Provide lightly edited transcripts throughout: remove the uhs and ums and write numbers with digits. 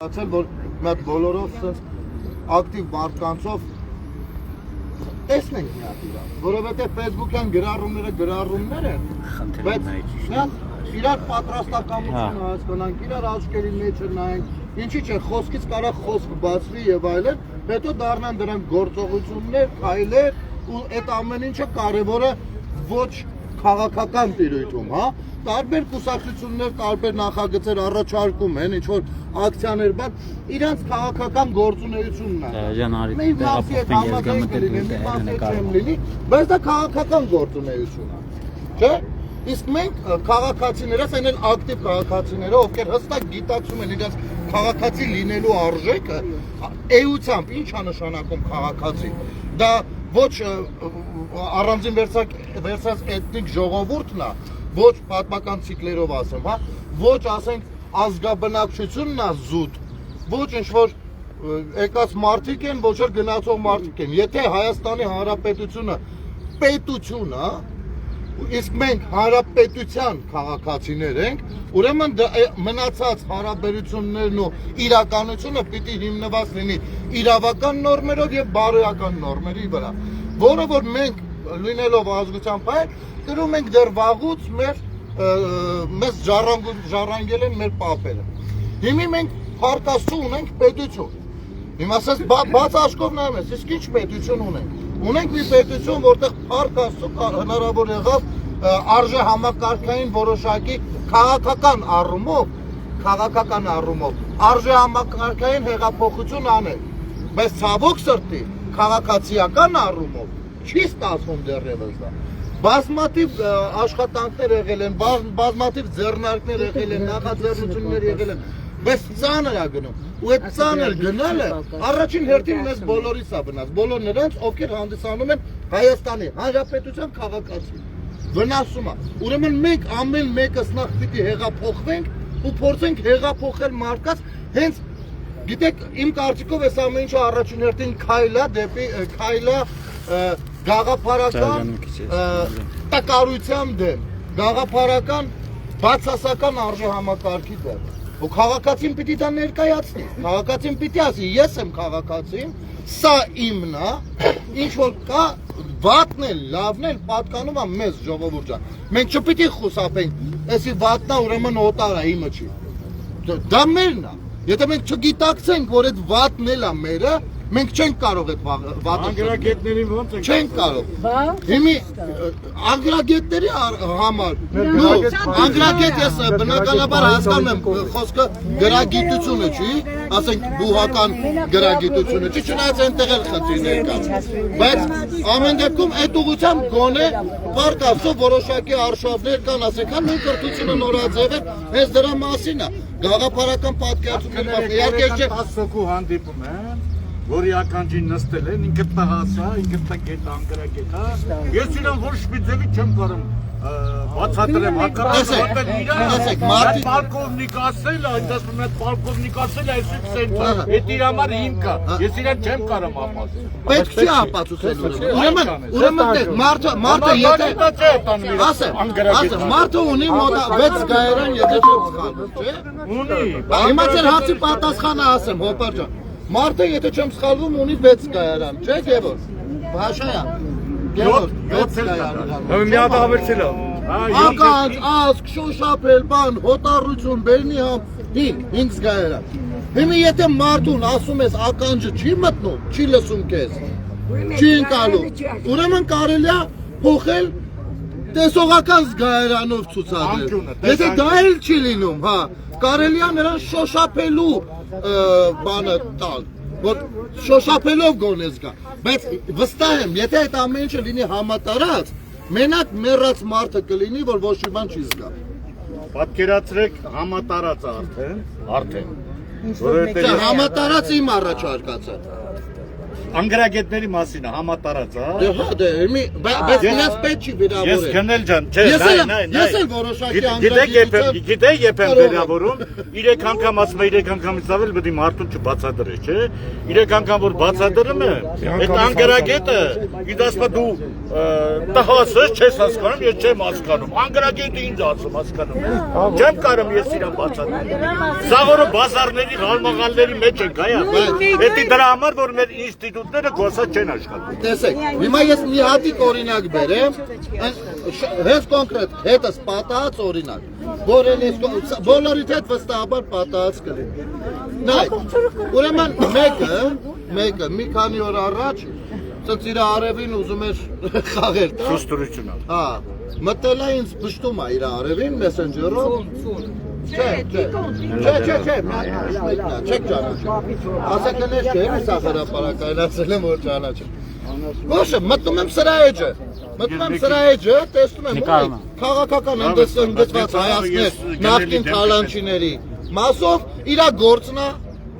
Ասել որ մատ բոլորով sense ակտիվ մարդկանցով տեսնենք մի հատ իրար, որովհետև Facebook-յան գրառումները են, բայց իրար պատրաստակամություն հասկանանք, իրար աչքերի մեջը նայենք, ինչի՞ չէ, խոսքից կարող խոսք բացվի եւ այլն, հետո դառնան դրանք գործողություններ, քայլեր ու այդ ամեն ինչը կարևորը ոչ քաղաքական տիրույթում, հա, տարբեր կուսակցություններ, տարբեր նախագծեր առաջարկում են, ինչ որ ակցիաներ, բայց իրանց քաղաքական գործունեությունն է։ Մի մասի հետ համաձայն կլինի, մի մասի հետ չեմ լինի, բայց դա քաղաքական գործունեություն է, չէ՞։ Իսկ մենք քաղաքացիներս, այն էլ ակտիվ քաղաքացիները, ովքեր հստակ գիտակցում են իրենց քաղաքացի լինելու արժեքը, էությամբ ինչ է նշանակում քաղաքացի։ Դա ոչ առանձին վերցած էթնիկ ժողովուրդն է, ոչ պատմական ցիկլերով ասեմ, հա, ոչ ասենք ազգաբնակչությունն է զուտ, ոչ ինչ-որ եկած մարդիկ են, ոչ էլ գնացող մարդիկ են։ Եթե Հայաստանի Հանրապետությունը պետություն է, իսկ մենք հանրապետության քաղաքացիներ ենք, ուրեմն մնացած հարաբերություններն ու իրականությունը պիտի հիմնված լինի իրավական նորմերով եւ բարոյական նորմերի վրա, որը որ մենք լինելով ազգության հայ, գրում ենք դեռ վաղուց մեզ ժառանգել են մեր պապերը։ Հիմա մենք փառքաստու ունենք պետություն։ Հիմա ասես բաց աչքով նայում ես, իսկ ինչ պետություն ունենք։ Ունենք մի պետություն, որտեղ փառքաստու հնարավոր եղավ արժե համակարգային որոշակի քաղաքական առումով արժե համակարգային հեղափոխություն անել, բայց ցավոք սրտի քաղաքացիական առումով չի ստացվում դեռևս դա։ Բազմաթիվ աշխատանքներ եղել են, բազմաթիվ ձեռնարկներ եղել են, նախաձեռնություններ եղել են, բայց ծանր է գնում։ Ու այդ ծանր գնալը առաջին հերթին մեզ բոլորիս է վնաս, բոլոր նրանց, ովքեր հանդիսանում են Հայաստանի Հանրապետության քաղաքացի։ Վնասում է։ Ուրեմն մենք ամեն մեկս նախ պիտի հեղափոխվենք ու փորձենք հեղափոխել մարդկանց, հենց գիտեք, իմ կարծիքով այս ամեն ինչը առաջին հերթին քայլա գաղափարական տկարության դեմ, գաղափարական բացասական արժեհամակարգի դեմ։ Ու քաղաքացին պիտի դա ներկայացնի, քաղաքացին պիտի ասի, ես եմ քաղաքացին, սա իմն է, ինչ որ կա, վատն էլ, լավն էլ պատկանում է մեզ ժողովուրդ ջան։ Մենք չպիտի խուսափենք, այսի վատն է, ուրեմն օտար է, իմը չի։ Դա մերն է։ Եթե մենք չգիտակցենք, որ այդ վատն էլ է մերը, մենք չենք կարող այդ վատը անգրագետներին ոնց ենք չենք կարող։ Հիմի անգրագետների համար անգրագետ ես բնականաբար հասկանում եմ խոսքը գրագիտությունը չի, ասենք բուհական գրագիտությունը չի, չնայած այնտեղ էլ խնդիրներ կան։ Բայց ամեն դեպքում այդ ուղղությամբ գոնե պարտավոր որոշակի արշավներ կան, ասենք, նույն կրթությունը նորաձև է, հենց դրա մասին է։ Գաղափարական պատկերացումների մասին իհարկե չէ հասցոքու հանդիպում է որի ականջին նստել են, ինքը տղասա, ինքը տգետ անգրագետ, ես իրան ոչ մի ձևի չեմ կարող բացատրեմ, հակառակը իրան պալկովնիկ ասել, այդ ասում եմ պալկովնիկ ասել, այսինքն սենտը, այդ իր համար հիմք է, ես իրան չեմ կարող ապացուցել։ Պետք չի ապացուցել ուրեմն մարդը եթե ասեմ, մարդը ունի մոտ 6 գայարան, եթե չեմ սխալվում, չէ։ Ունի։ Հիմա ձեր հարցի պատասխանը ասեմ, հոպար ջան։ Մարդը, եթե չեմ սխալվում, ունի 6 գայարան, չէ՞ Գևոր։ Բաշայան։ Գևոր, 6 գայարան։ Մի հատ ավերցել է։ Ականջ, ազգ, շոշափել, բան, հոտառություն, բերնի 5 գայարան։ Հիմա եթե մարդուն ասում ես ականջը չի մտնում, չի լսում քեզ։ Չի ընկալում։ Ուրեմն կարելի է փոխել տեսողական զգայարանով ցուցադրել։ Եթե դա էլ չի լինում, հա, կարելի է նրան շոշափելու բանը տալ, որ շոշափելով գոնես գա, բայց վստահ եմ, եթե այդ ամեն ինչը լինի համատարած, մենակ մեռած մարդը կլինի, որ ոչ մի բան չի զգա։ Պատկերացրեք համատարած արդեն, որովհետև համատարած իմ առաջարկածը։ անգրագետների մասին է համատարած, բայց ինձ պետք չի վիրավորել։ Ես գնել ջան, չէ, ես էլ որոշակի գիտեք երբ եմ վերավորում, 3 անգամ ասում է 3 անգամից ավել պետք է մարդուն չբացատրի, չէ։ 3 անգամ որ բացատրում է, այդ անգրագետը ինձ ասում է դու տհասս չես հասկանում, ես չեմ հասկանում։ Անգրագետը ինձ ասում հասկանում ես։ Չեմ կարող ես իրան բացատրել։ Սա որ բազարների գալմաղալների մեջ են գայա։ Դա դրա համար որ մեր ինստիտուտները գործած չեն աշխատում։ Տեսեք, հիմա ես մի հատիկ օրինակ բերեմ, հենց կոնկրետ հետս պատահած օրինակ, որ բոլորիդ հետ վստահաբար պատահած կլինի։ Նայ, ուրեմն մեկը մի քանի օր առաջ ծծ իր արևին ուզում էր խաղեր տա։ Սուստրությունը։ Հա, մտել է ինձ փշտում է իր արևին մեսենջերով։ Չէ, չեք ճանաչում։ Ասակներ չէ, սա հրապարակայնացել եմ որ ճանաչեմ։ Ոչը, մտնում եմ սրա էջը, տեսնում եմ քաղաքական ընդգծված հայացքներ նախկին թալանչիների մասով իրա գործն է,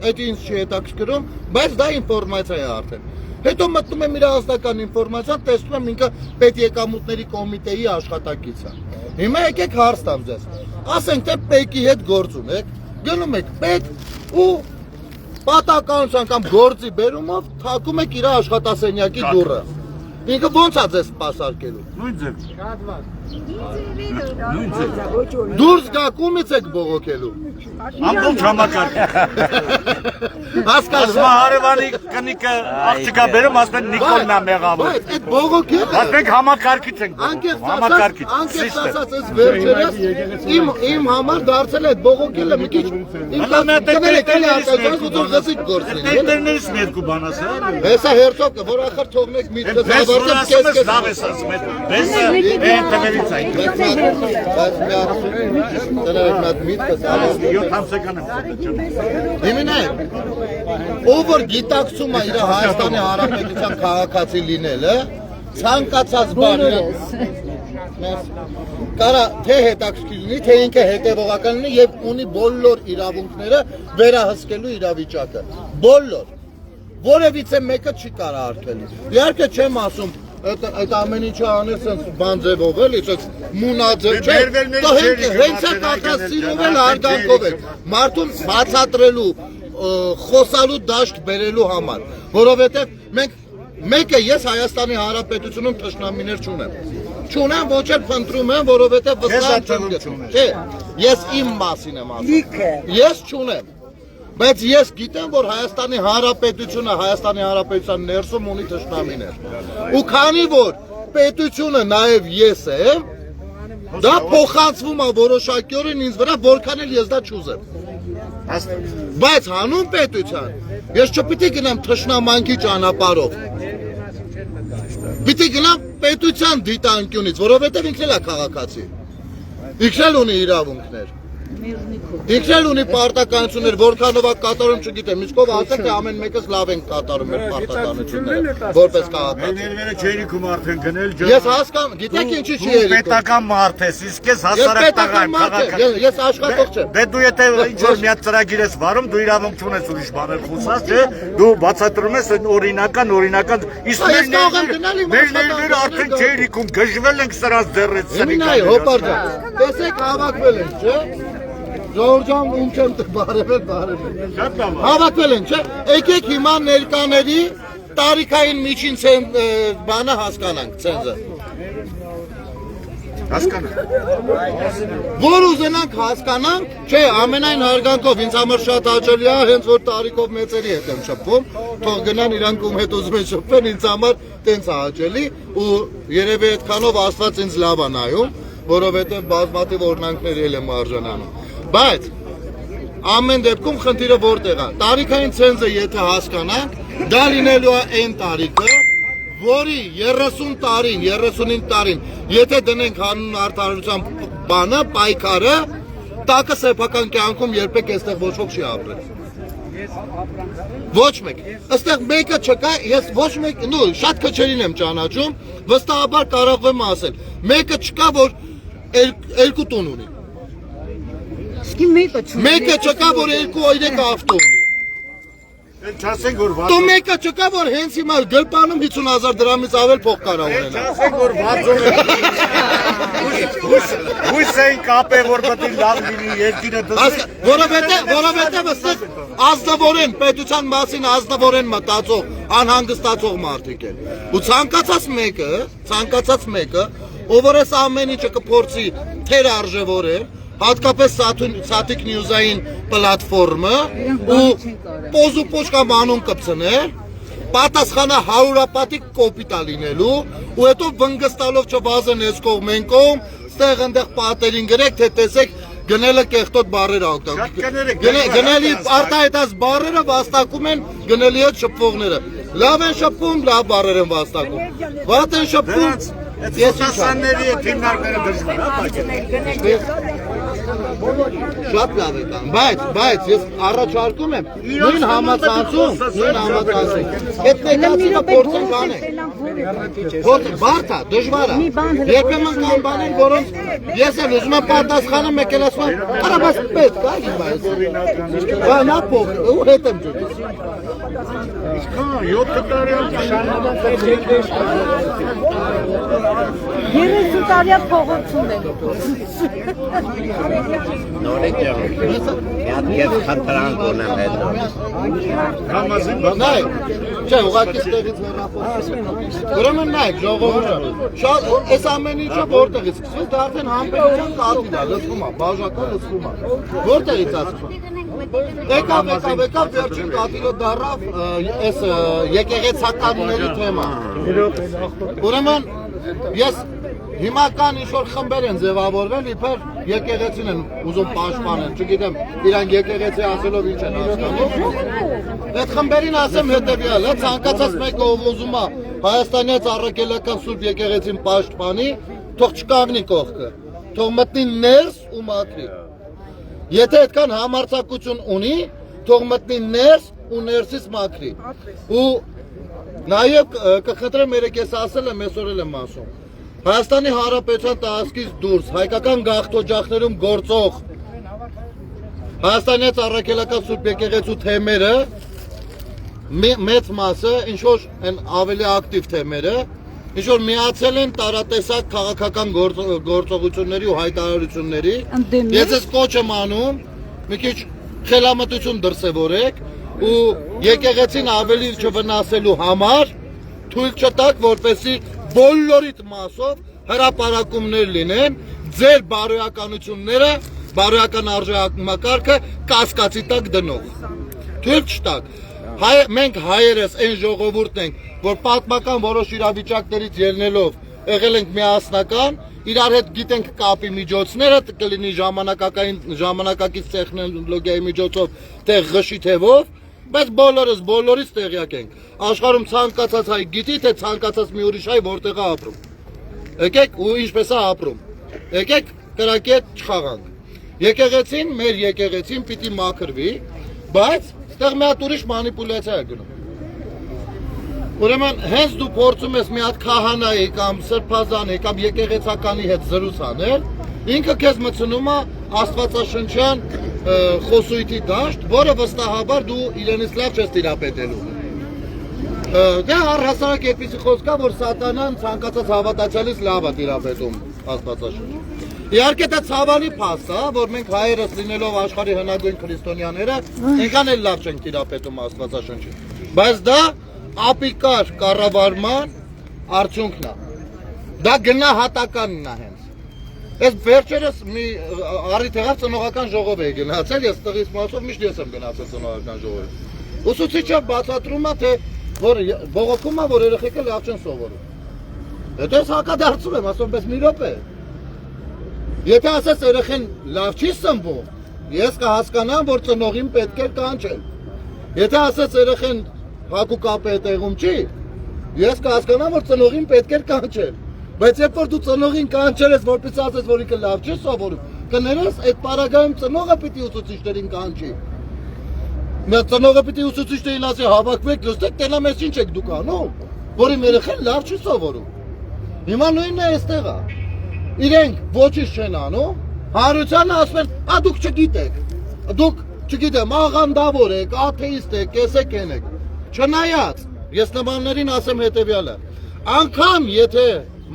այդ ինձ չի հետաքրքրում, բայց դա ինֆորմացիա է արդեն։ Հետո մտնում եմ իր ազգական ինֆորմացիան, տեսնում եմ ինքը պետեկամուտների կոմիտեի աշխատակից է։ Հիմա եկեք հարց տամ ձեզ։ Ասենք թե պետքի հետ գործ ունեք, գնում եք պետ ու պատականության կամ գործի բերումով թակում եք իր աշխատասենյակի դուռը։ Ինքը ո՞նց է ձեզ սպասարկելու։ Նույն ձև։ Դուրս գաք ումից եք բողոքելու։ Ամբողջ համակարգ։ Հասկանում եք։ Հարևանի կնիկը աղջիկա բերում, ասում են Նիկոլն է մեղավոր։ Բայց այդ բողոքելը մենք համակարգից ենք բողոքում, համակարգից։ Անկեղծ ասած, այս վերջերս իմ համար դարձել է այդ բողոքելը մի քիչ Տերներից մի երկու բան ասա։ Հեսա հերթոկը, որ ախր թողնեք միտքս ավարտեմ ով որ գիտակցում է իր Հայաստանի Հանրապետության քաղաքացի լինելը, ցանկացած բան կարա թե հետաքրքիր լինի, թե ինքը հետևողական լինի եւ ունի բոլոր իրավունքները վերահսկելու իրավիճակը։ Բոլոր որևիցե մեկը չի կարող արգելի։ Իհարկե չեմ ասում այդ ամեն ինչը անել sense բան ձևով էլի, sense մունաձև չէ։ Հենց է պատրաստ սիրով էլ հարգանքով էլ մարդուն բացատրելու, խոսալու դաշտ բերելու համար, որովհետև մենք մեկը ես Հայաստանի Հանրապետությունում թշնամիներ չունեմ։ Չունեմ, ոչ էլ փնտրում եմ, որովհետև վստահ չեմ գտնում։ Չէ, ես իմ մասին եմ ասում։ Ես չունեմ։ Բայց ես գիտեմ, որ Հայաստանի Հանրապետությունը Հայաստանի Հանրապետության ներսում ունի թշնամիներ։ Ու քանի որ պետությունը նաև ես եմ, դա փոխանցվում է որոշակիորեն ինձ վրա, որքան էլ ես դա չուզեմ։ Բայց հանուն պետության ես չպիտի գնամ թշնամանքի ճանապարհով։ Պիտի գնամ պետության դիտանկյունից, որովհետև ինքն էլ է քաղաքացի։ Ինքն էլ ունի իրավունքներ։ Ինքն էլ ունի պարտականություններ, որքանով է կատարում չգիտեմ, իսկով ասեք թե ամեն մեկս լավ են կատարում մեր պարտականությունները, որպես քաղաքացի։ Ներվերը չերիքում արդեն գնել ջան։ Ես հասկանում, գիտեք ինչի չի երիքում։ Պետական մարդ ես, իսկ ես հասարակ տղա եմ, քաղաքացի։ Ես աշխատող չեմ։ Դե դու եթե ինչ-որ մի հատ ծրագիր ես վարում, դու իրավունք չունես ուրիշ բաներ խոսած, չէ՞։ Դու բացատրում ես օրինական, իսկ մեր ներվերը արդեն չերիքում, գժվել ենք սրանց ձեռից։ Իմինայ, հոպարջան, տեսեք հավաքվել ենք, չէ՞։ Ժողովրդան ում չեմ բարևել։ Հավաքվել են, չէ՞։ Եկեք հիմա ներկաների տարիքային միջին բանը հասկանանք, ցենզը։ Հասկանանք։ Որ ուզենանք հասկանանք, չէ, ամենայն հարգանքով ինձ համար շատ հաճելի է, հենց որ տարիքով մեծերի հետ եմ շփվում, թող գնան իրանք ում հետ ուզում են շփվեն, ինձ համար տենց է հաճելի ու երևի այդքանով Աստված ինձ լավ է նայում, որովհետև բազմաթիվ օրհնանքների էլ եմ արժանանում։ Բայց ամեն դեպքում խնդիրը որտեղ է։ Տարիքային ցենզը եթե հասկանանք, դա լինելու է այն տարիքը, որի 30 տարին, 35 տարին, եթե դնենք հանուն արդարության բանը, պայքարը, տակը սեփական կյանքում երբեք այստեղ ոչ ոք չի ապրել։ Ոչ մեկ։ Այստեղ մեկը չկա, ես ոչ մեկ, շատ քչերին եմ ճանաչում, վստահաբար կարող եմ ասել, մեկը չկա, որ երկու տուն ունի։ Մեկը չկա, որ 2-3 ավտո ունի։ Չասենք որ Դու մեկը չկա որ հենց հիմա գլպանում 50,000 դրամից ավել փող կարա ունենա։ Չասենք որ վարձում է։ Հույս էին կապե որ պետք է լավ լինի երկիրը դասի։ Որովհետև ըստ ազնվորեն պետության մասին ազնվորեն մտածող անհանգստացող մարդիկ են։ Ու ցանկացած մեկը, ով որ այս ամեն ինչը կփորձի թեր արժևորել, հատկապես Սաթիկ նյուզային պլատֆորմը ու պոզուպոչ կամ անուն կպցներ, պատասխանը հարուրապատիկ կոպիտա լինելու ու հետո վնգստալով չվազեն ես կողմ են կողմ, ստեղ ընդեղ պատերին գրեք, թե տեսեք գնելը կեղտոտ բարերը օգտագործում։ Գնելի արտահայտած բարերը վաստակում են գնելի հետ շփվողները։ Լավ են շփվում, լավ բարեր են վաստակում։ Վատ են շփվում, ես հասանների թիմնարկները դժվար է բակել։ Շատ լավ է կան, բայց ես առաջարկում եմ նույն համացանցում այդ մեկացումը փորձենք անենք։ Բարդ է, դժվար է։ Երբեմն կան բաներ, որոնց ես էլ ուզում եմ պատասխանեմ, մեկ էլ ասում եմ, «Կարաբաս պետք է, բայց նա փող, ու հետ եմ ջուր»։ 7 տարի շարունակած 30 տարի փողոցում են։ Նորեկ ես խնդրանք ունեմ հետո։ Համազին Նայ, չէ, ուղղակի ստեղից հեռախոս։ Ուրեմն նայ, ժողովուրդը, շատ այս ամեն ինչը որտեղից սկսվեց, դա արդեն համբերության կաթիլ է, լսվում է, բաժական լսվում է։ Որտեղից ասում։ Եկավ, վերջին կաթիլը դառավ այս եկեղեցականների թեմա։ Ուրեմն ես հիմա կան ինչ-որ խմբեր են ձևավորվել, իբր եկեղեցին են ուզում պաշտպանել, չգիտեմ, իրանք եկեղեցի ասելով ինչ են հասկանում։ Այդ խմբերին ասեմ հետևյալը, ցանկացած մեկը ով ուզում է Հայաստանյաց առաքելական Սուրբ եկեղեցին պաշտպանի, թող չկանգնի կողքը, թող մտնի ներս ու մաքրի։ Եթե այդքան համարձակություն ունի, թող մտնի ներս ու ներսից մաքրի։ Ու նաև կխնդրեմ երեք ես ասել եմ, այսօր եմ ասում։ Հայաստանի Հանրապետության տարածքից դուրս հայկական գաղթօջախներում գործող Հայաստանյաց առաքելական Սուրբ եկեղեցու թեմերը մեծ մասը, ինչ որ են ավելի ակտիվ թեմերը, ինչ որ միացել են տարատեսակ քաղաքական գործողությունների ու հայտարարությունների։ Ես ես կոչ եմ անում, մի քիչ խելամտություն դրսևորեք ու եկեղեցին ավելի չվնասելու համար թույլ չտաք, որպեսզի բոլորիդ մասով հրապարակումներ լինեն, ձեր բարոյականությունները, բարոյական արժեհամակարգը կասկածի տակ դնող։ Թույլ չտաք։ Մենք հայերս այն ժողովուրդն ենք, որ պատմական որոշ իրավիճակներից ելնելով եղել ենք միասնական, իրար հետ գիտենք կապի միջոցները, կլինի ժամանակակից տեխնոլոգիայի միջոցով, թե ղշի թևով, բայց բոլորից տեղյակ ենք։ Աշխարհում ցանկացած հայ գիտի, թե ցանկացած մի ուրիշ հայ որտեղ է ապրում։ Եկեք ու ինչպես է ապրում։ Եկեք կրակի հետ չխաղանք։ Եկեղեցին, մեր եկեղեցին պիտի մաքրվի, բայց այդտեղ մի հատ ուրիշ մանիպուլյացիա է գնում։ Ուրեմն հենց դու փորձում ես մի հատ քահանայի կամ սրբազանի կամ եկեղեցականի հետ զրույց անել, ինքը քեզ մտցնում է աստվածաշնչյան խոսույթի դաշտ, որը վստահաբար դու իրենից լավ չես տիրապետելու։ Դե առհասարակ այդպիսի խոսք կա, որ սատանան ցանկացած հավատացյալից լավ է տիրապետում աստվածաշունչը։ Իհարկե դա ցավալի փաստ է, որ մենք հայերս լինելով աշխարհի հնագույն քրիստոնյաները, այնքան էլ լավ չենք տիրապետում աստվածաշունչին։ Բայց դա ապիկար կառավարման արդյունքն է։ Դա գնահատականն է հենց։ Ես վերջերս մի առիթ եղավ ծնողական ժողով էի գնացել, ես տղիս մասով միշտ ես եմ գնացել ծնողական ժողովի։ Ուսուցիչը բացատրում է, թե որ բողոքում է, որ երեխեքը լավ չեն սովորում։ Հետո ես հակադարձում եմ, ասում պես մի րոպե։ Եթե ասես երեխեն լավ չի սնվում, ես կհասկանամ, որ ծնողին պետք է կանչել։ Եթե ասես երեխեն հակուկապ է տեղում չի, ես կհասկանամ, որ ծնողին պետք է կանչել։ Բայց երբ որ դու ծնողին կանչել ես, որպես ասես, որ ինքը լավ չի սովորում, կներես այդ պարագայում ծնողը պիտի ուսուցիչներին կանչի։ Մեր ծնողը պիտի ուսուցիչներին ասի հավաքվեք, լսեք, տենամ ես ինչ եք դուք անում, որ իմ երեխան լավ չի սովորում։ Հիմա նույնն է այստեղ է։ Իրենք ոչինչ չեն անում, հանրությանը ասում են, դուք չգիտեք, դուք չգիտեմ, աղանդավոր եք, աթեիստ եք, կեսեք եք։ Չնայած, ես նմաններին ասեմ հետևյալը, անգամ եթե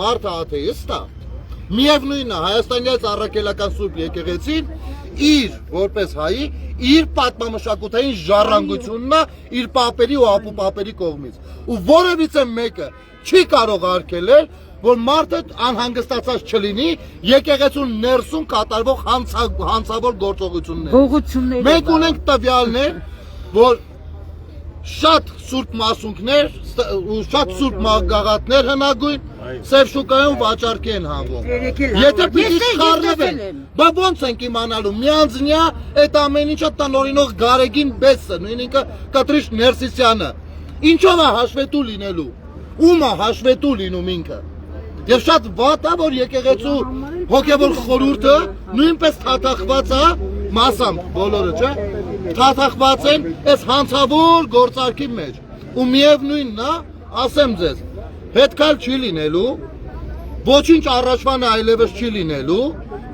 մարդը աթեիստ է, միևնույնն է Հայաստանյաց առաքելական Սուրբ եկեղեցին իր որպես հայի իր պատմամշակութային ժառանգությունն է իր պապերի ու ապուպապերի կողմից ու որևիցե մեկը չի կարող արգելել որ մարդը անհանգստացած չլինի եկեղեցու ներսում կատարվող հանցավոր գործողություններ։ Մենք ունենք տվյալներ, որ շատ սուրբ մասունքներ ու շատ սուրբ մագաղատներ հնագույն սև շուկայում վաճառքի են հանվում։ Եթե պիտի խառնվեն, բա ո՞նց ենք իմանալու։ Միանձնյա այդ ամեն ինչը տնօրինող Գարեգին Բեսը, նույնիսկ Կտրիշ Ներսիսյանը, ինչով է հաշվետու լինելու։ Ում է հաշվետու լինում ինքը։ Եվ շատ վատ է, որ եկեղեցու հոգևոր խորհուրդը նույնպես թաթախված է, մասամբ բոլորը, չէ՞, թաթախված են այս հանցավոր գործարքի մեջ։ Ու միևնույնն է, ասեմ ձեզ, հետքալ չի լինելու, ոչինչ առաջվան այլևս չի լինելու,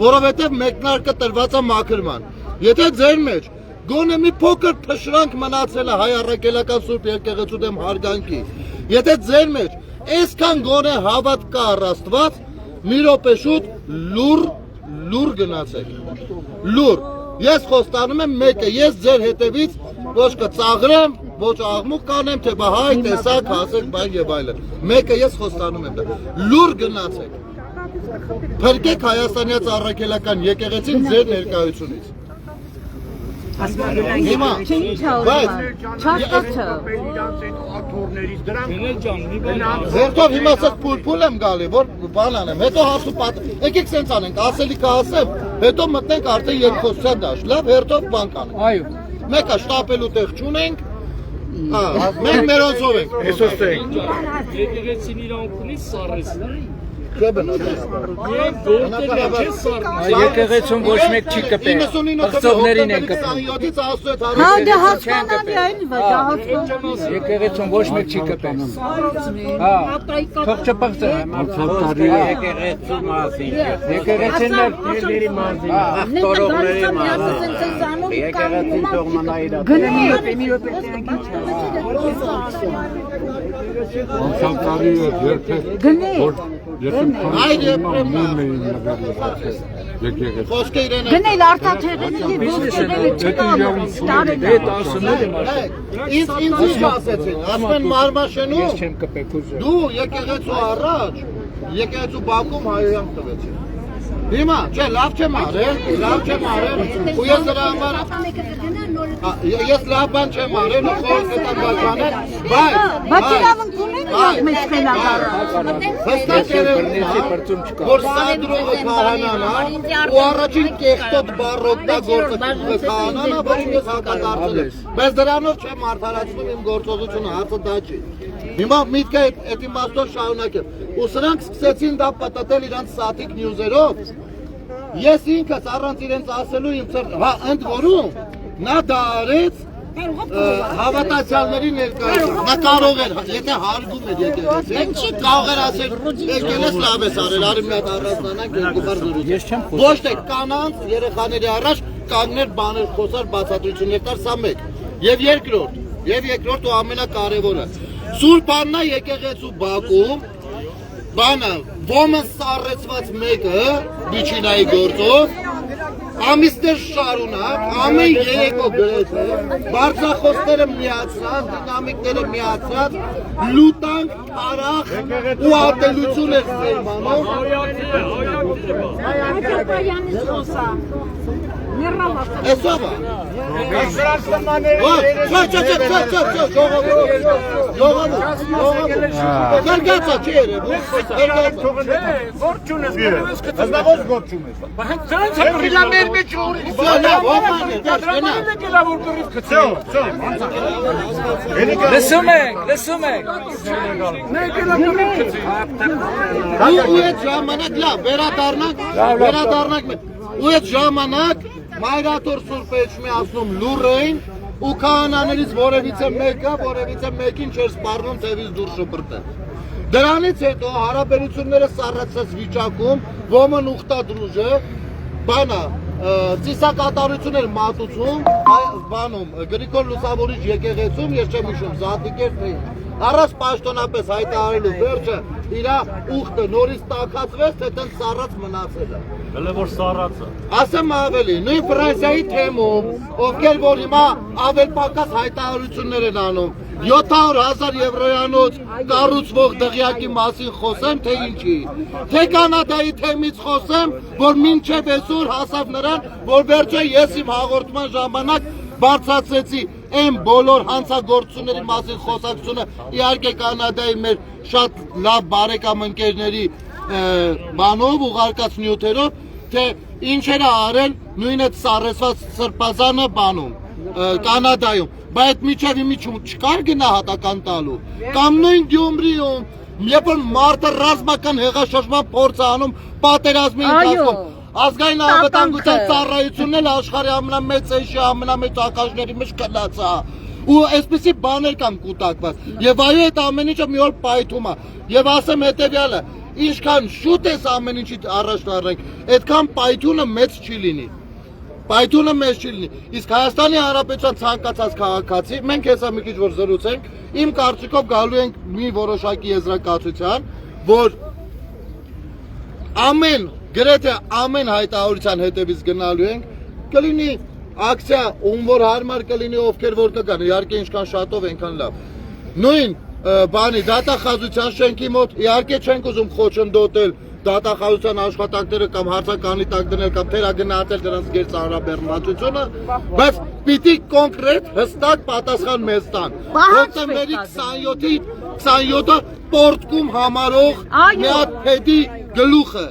որովհետև մեկնարկը տրված է մաքրման։ Եթե ձեր մեջ գոնե մի փոքր փշրանք մնացել է հայ առաքելական Սուրբ եկեղեցու դեմ հարգանքի, եթե ձեր մեջ այսքան գոնե հավատ կա առաստված, մի րոպե շուտ լուր գնացեք, լուր, ես խոստանում եմ մեկը, ես ձեր հետևից ոչ կծաղրեմ, ոչ աղմուկ կանեմ, թե բա հայ, տեսակ, հասեք, բան և այլն, մեկը ես խոստանում եմ դա, լուր գնացեք, փրկեք Հայաստանյաց առաքելական եկեղեցին ձեր ներկայությունից։ Հիմա, բայց Հերթով հիմա սեկ պուլ եմ գալի, որ բան անեմ, հետո հարսու պատ, եկեք սենց անենք, ասելիքը ասեմ, հետո մտնենք արդեն երկխոսության դաշ, լավ, հերթով բան կանենք։ Մեկը շտապելու տեղ չունենք, մենք մերոնցով ենք։ Եկեղեցին իր անքունից սարես։ Եկեղեցուն ոչ մեկ չի կպել, պղծողներին են կպել։ Հա, դե հասկանալի այն, դա հասկանալի։ Եկեղեցուն ոչ մեկ չի կպել։ Հա, թող չպղծը։ Եկեղեցու մասին։ Եկեղեցին ներների մասին։ Ախտորողների մասին։ Եկեղեցին թող մնա իր Գնել արտաթեղերի ողջերևը Ինձ ինչ ասեցին, ասում են Մարմաշենում, դու եկեղեցու առաջ, եկեղեցու բակում հայոյանք տվեցին։ Հիմա, չէ, լավ չեմ արել, ու ես դրա համար, ես լավ բան չեմ արել, ու խորս կտակ բաժանել, Բայց իրավունքում են իրոք մեծ խելագարը։ հստակ երևում է, որ Սադրովը քահանան է, ու առաջին կեղտոտ բառոկտա գործը քահանան է, որին ես հակադարձել եմ։ Բայց դրանով չեմ արդարացնում իմ գործողությունը, հարցը դա չի։ Հիմա միտքը այդ իմաստով շարունակեմ։ Ու սրանք սկսեցին դա պատտել իրանց սատիկ նյուզերով։ Ես ինքս առանց իրենց ասելու իմ հա ընդ որում նա դա արեց հավատացյալների ներկայությամբ։ Նա կարող էր, եթե հարգում էր եկեղեցին, կարող էր ասել, եկել ես լավ ես արել, արի մի հատ առանձնանանք երկու բառ զրուցենք։ Ոչ թե կանանց երեխաների առաջ կանգներ բաներ խոսար բացատրություններ տար, սա մեկ։ Եվ երկրորդ ու ամենակարևորը։ Սուրբ Աննա եկեղեցու բակում բանը ոմն սառեցված մեկը միջինայի գործով ամիսներ շարունակ ամեն երեկո գրեթե բարձրախոսները միացրած, դինամիկները միացրած լուտանք, տարախ ու ատելություն էր սերմանում Էսով է Գարգացա չի երևում Գործ չունես, հզնավոր գործ չունես։ Դրանց հպրիլա մեր մեջ ուրիշ։ Լսում ենք։ Ու այդ ժամանակ լավ, վերադառնանք ու այդ ժամանակ մայրաթոր Սուրբ Էջմի ասում լուր էին ու քահանաներից որևիցե մեկին չէր սպառնում թևից դուրս շպրտել։ Դրանից հետո հարաբերությունները սառացած վիճակում ոմն ուխտադրուժը բանա ծիսակատարություններ մատուցում, բանում, Գրիգոր Լուսավորիչ եկեղեցում, ես չեմ հիշում, Զատիկեր թե առանց պաշտոնապես հայտարարելու վերջը իր ուխտը նորից տաքացվեց, թե տենց սառած մնացել է։ Հələ որ սառածը։ Ասեմ ավելի, նույն Ֆրանսիայի թեմում, ովքեր որ հիմա ավել պակաս հայտարարություններ են անում, 700,000 եվրոյանոց կառուցվող դղյակի մասին խոսեմ, թե ինչի։ Թե Կանադայի թեմից խոսեմ, որ մինչև այսօր հասավ նրան, որ վերջը ես իմ հաղորդման ժամանակ բարձրացրեցի այն բոլոր հանցագործությունների մասին խոսակցությունը, իհարկե Կանադայի մեր շատ լավ բարեկամ ընկերների բանով, ուղարկած նյութերով, թե ինչեր է արել նույն այդ սառեցված սրբազանը բանում, Կանադայում, բայց միջև իմիջում չկար գնահատական տալու, կամ նույն Գյումրիում, երբ որ մարդը ռազմական հեղաշրջման փորձ է անում պատերազմի ընթացքում, ազգային անվտանգության ծառայությունն էլ աշխարհի ամենամեծ էշի, ամենամեծ ակաժների մեջ կլած է։ Ու այսպեսի բաներ կան կուտակված։ Եվ այո, այդ ամեն ինչը մի օր պայթում է։ Եվ ասեմ հետևյալը, ինչքան շուտ էս ամեն ինչի առաջ տարենք, այդքան պայթյունը մեծ չի լինի։ Պայթյունը մեծ չի լինի։ Իսկ Հայաստանի Հանրապետության ցանկացած քաղաքացի, մենք հեսա մի քիչ որ զրուցենք, իմ կարծիքով գալու ենք մի որոշակի եզրակացության, որ գրեթե ամեն հայտարարության հետևից գնալու ենք, կլինի ակցիա, ում որ հարմար կլինի, ովքեր որ կգան, իհարկե ինչքան շատով այնքան լավ։ Նույն բանի դատախազության շենքի մոտ, իհարկե չենք ուզում խոչընդոտել դատախազության աշխատանքները կամ հարցականի տակ դնել կամ թերագնահատել դրանց գեր ծանրաբեռնվածությունը, բայց պիտի կոնկրետ հստակ պատասխան մեզ տան։ Հոկտեմբերի 27-ը պորտկում համարող մի հատ փեդի գլուխը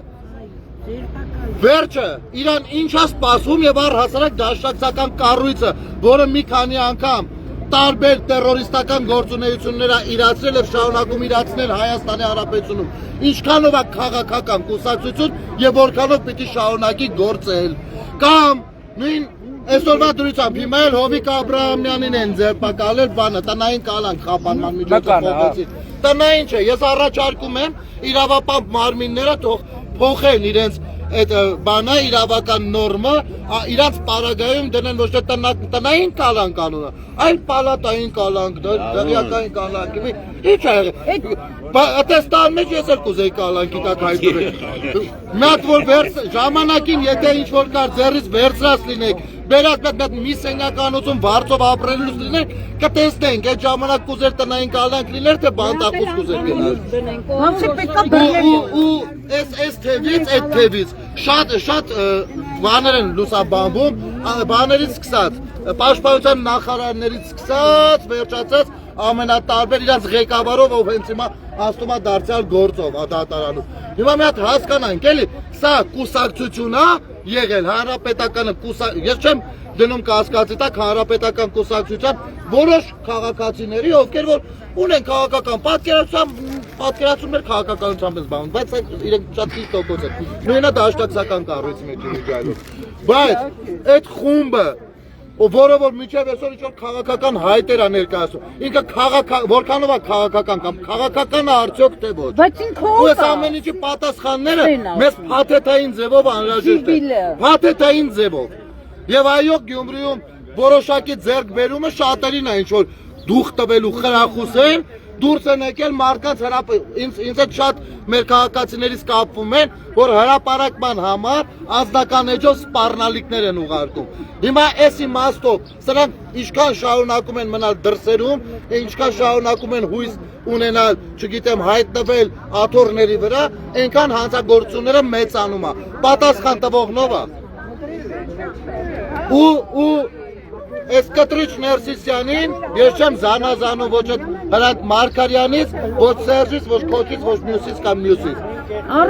վերջը իրան ինչ է սպասում եւ առհասարակ դաշնակցական կառույցը, որը մի քանի անգամ տարբեր տերորիստական գործունեություններ է իրացրել եւ շարունակում իրացնել Հայաստանի Հանրապետությունում, ինչքանով է քաղաքական կուսակցություն եւ որքանով պիտի շարունակի գործել, կամ նույն այսօրվա դրությամբ հիմա էլ Հովիկ Աբրահամյանին են ձերբակալել բանը, տնային կալանք խափանման միջոցով փոխեցին։ Տնային չէ, ես առաջարկում եմ իրավապահ մարմինները թող փոխեն իրենց այդ բանը իրավական նորմը, իրանց պարագայում դնեն ոչ թե տնային կալանք անունը, այլ պալատային կալանք, դղյակային կալանք, ինչ է եղել։ Ատեստան մեջ ես էլ կուզեի կալանքի տակ հայտնվել։ Մի հատ որ ժամանակին եթե ինչ որ կար ձեռից վերցրած լինեք, բերած մի սենյականություն վարձով ապրելուց լիներ, կտեսնենք այդ ժամանակ կուզեր տնային կալանք լիներ, թե բանտախուս կուզեր գնալ։ Ու այս թևից, այդ թևից շատ բաներ են լուսաբանվում, բաներից սկսած, պաշտպանության նախարարներից սկսած, վերջացած ամենատարբեր իրաց ղեկավարով, ով հենց հիմա հաստում է դարձյալ գործով դատարանում։ Հիմա մի հատ հասկանանք, էլի, սա կուսակցություն է եղել, հանրապետականը ես չեմ դնում կասկածի տակ հանրապետական կուսակցության որոշ քաղաքացիների, ովքեր որ ունեն քաղաքական պատկերացումներ քաղաքականությամբ են զբաղվում, բայց իրենք շատ քիչ տոկոս են։ Նույնը դաշնակցական կառույցի մեջ միջայլում։ Բայց այդ խումբը որը որ միջև այսօր ինչ-որ քաղաքական հայտեր է ներկայացում, ինքը որքանով է քաղաքական կամ քաղաքական է արդյոք թե ոչ։ Բայց ինքը ու այս ամեն ինչի պատասխանները մեզ փաթեթային ձևով անհրաժեշտ է։ Փաթեթային ձևով։ Եվ այո, Գյումրիում որոշակի ձեռքբերումը շատերին է ինչ որ դուխ տվելու խրախուսել, դուրս են եկել մարդկանց ինձ հետ շատ մեր քաղաքացիներից կապվում են, որ հրապարակման համար անձնական էջով սպառնալիքներ են ուղարկում։ Հիմա այս իմաստով սրանք ինչքան շարունակում են մնալ դրսերում, ինչքան շարունակում են հույս ունենալ, չգիտեմ, հայտնվել աթոռների վրա, այնքան հանցագործությունները մեծանում է։ Պատասխան տվողնով է։ Ու այս կտրիչ Ներսիսյանին ես չեմ զանազանում ոչ Հրանտ Մարգարյանից, ոչ Սերժից, ոչ Քոչից, ոչ մյուսից կամ մյուսից։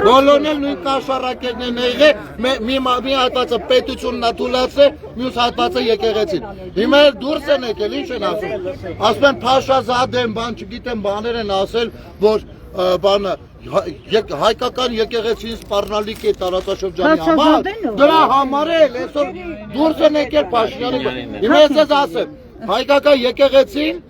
Բոլորն էլ նույն կաշառակերներն են եղել, մի հատվածը պետությունն է թույլատրել, մյուս հատվածը եկեղեցին։ Հիմա էլ դուրս են եկել, ինչ են ասում։ Ասում են Փաշազադեն, բան չգիտեմ, բաներ են ասել, որ բանը հայկական եկեղեցին սպառնալիք է տարածաշրջանի համար, դրա համար էլ այսօր դուրս են եկել Փաշինյանը։ Հիմա ես ասեմ, հայկական եկեղեցին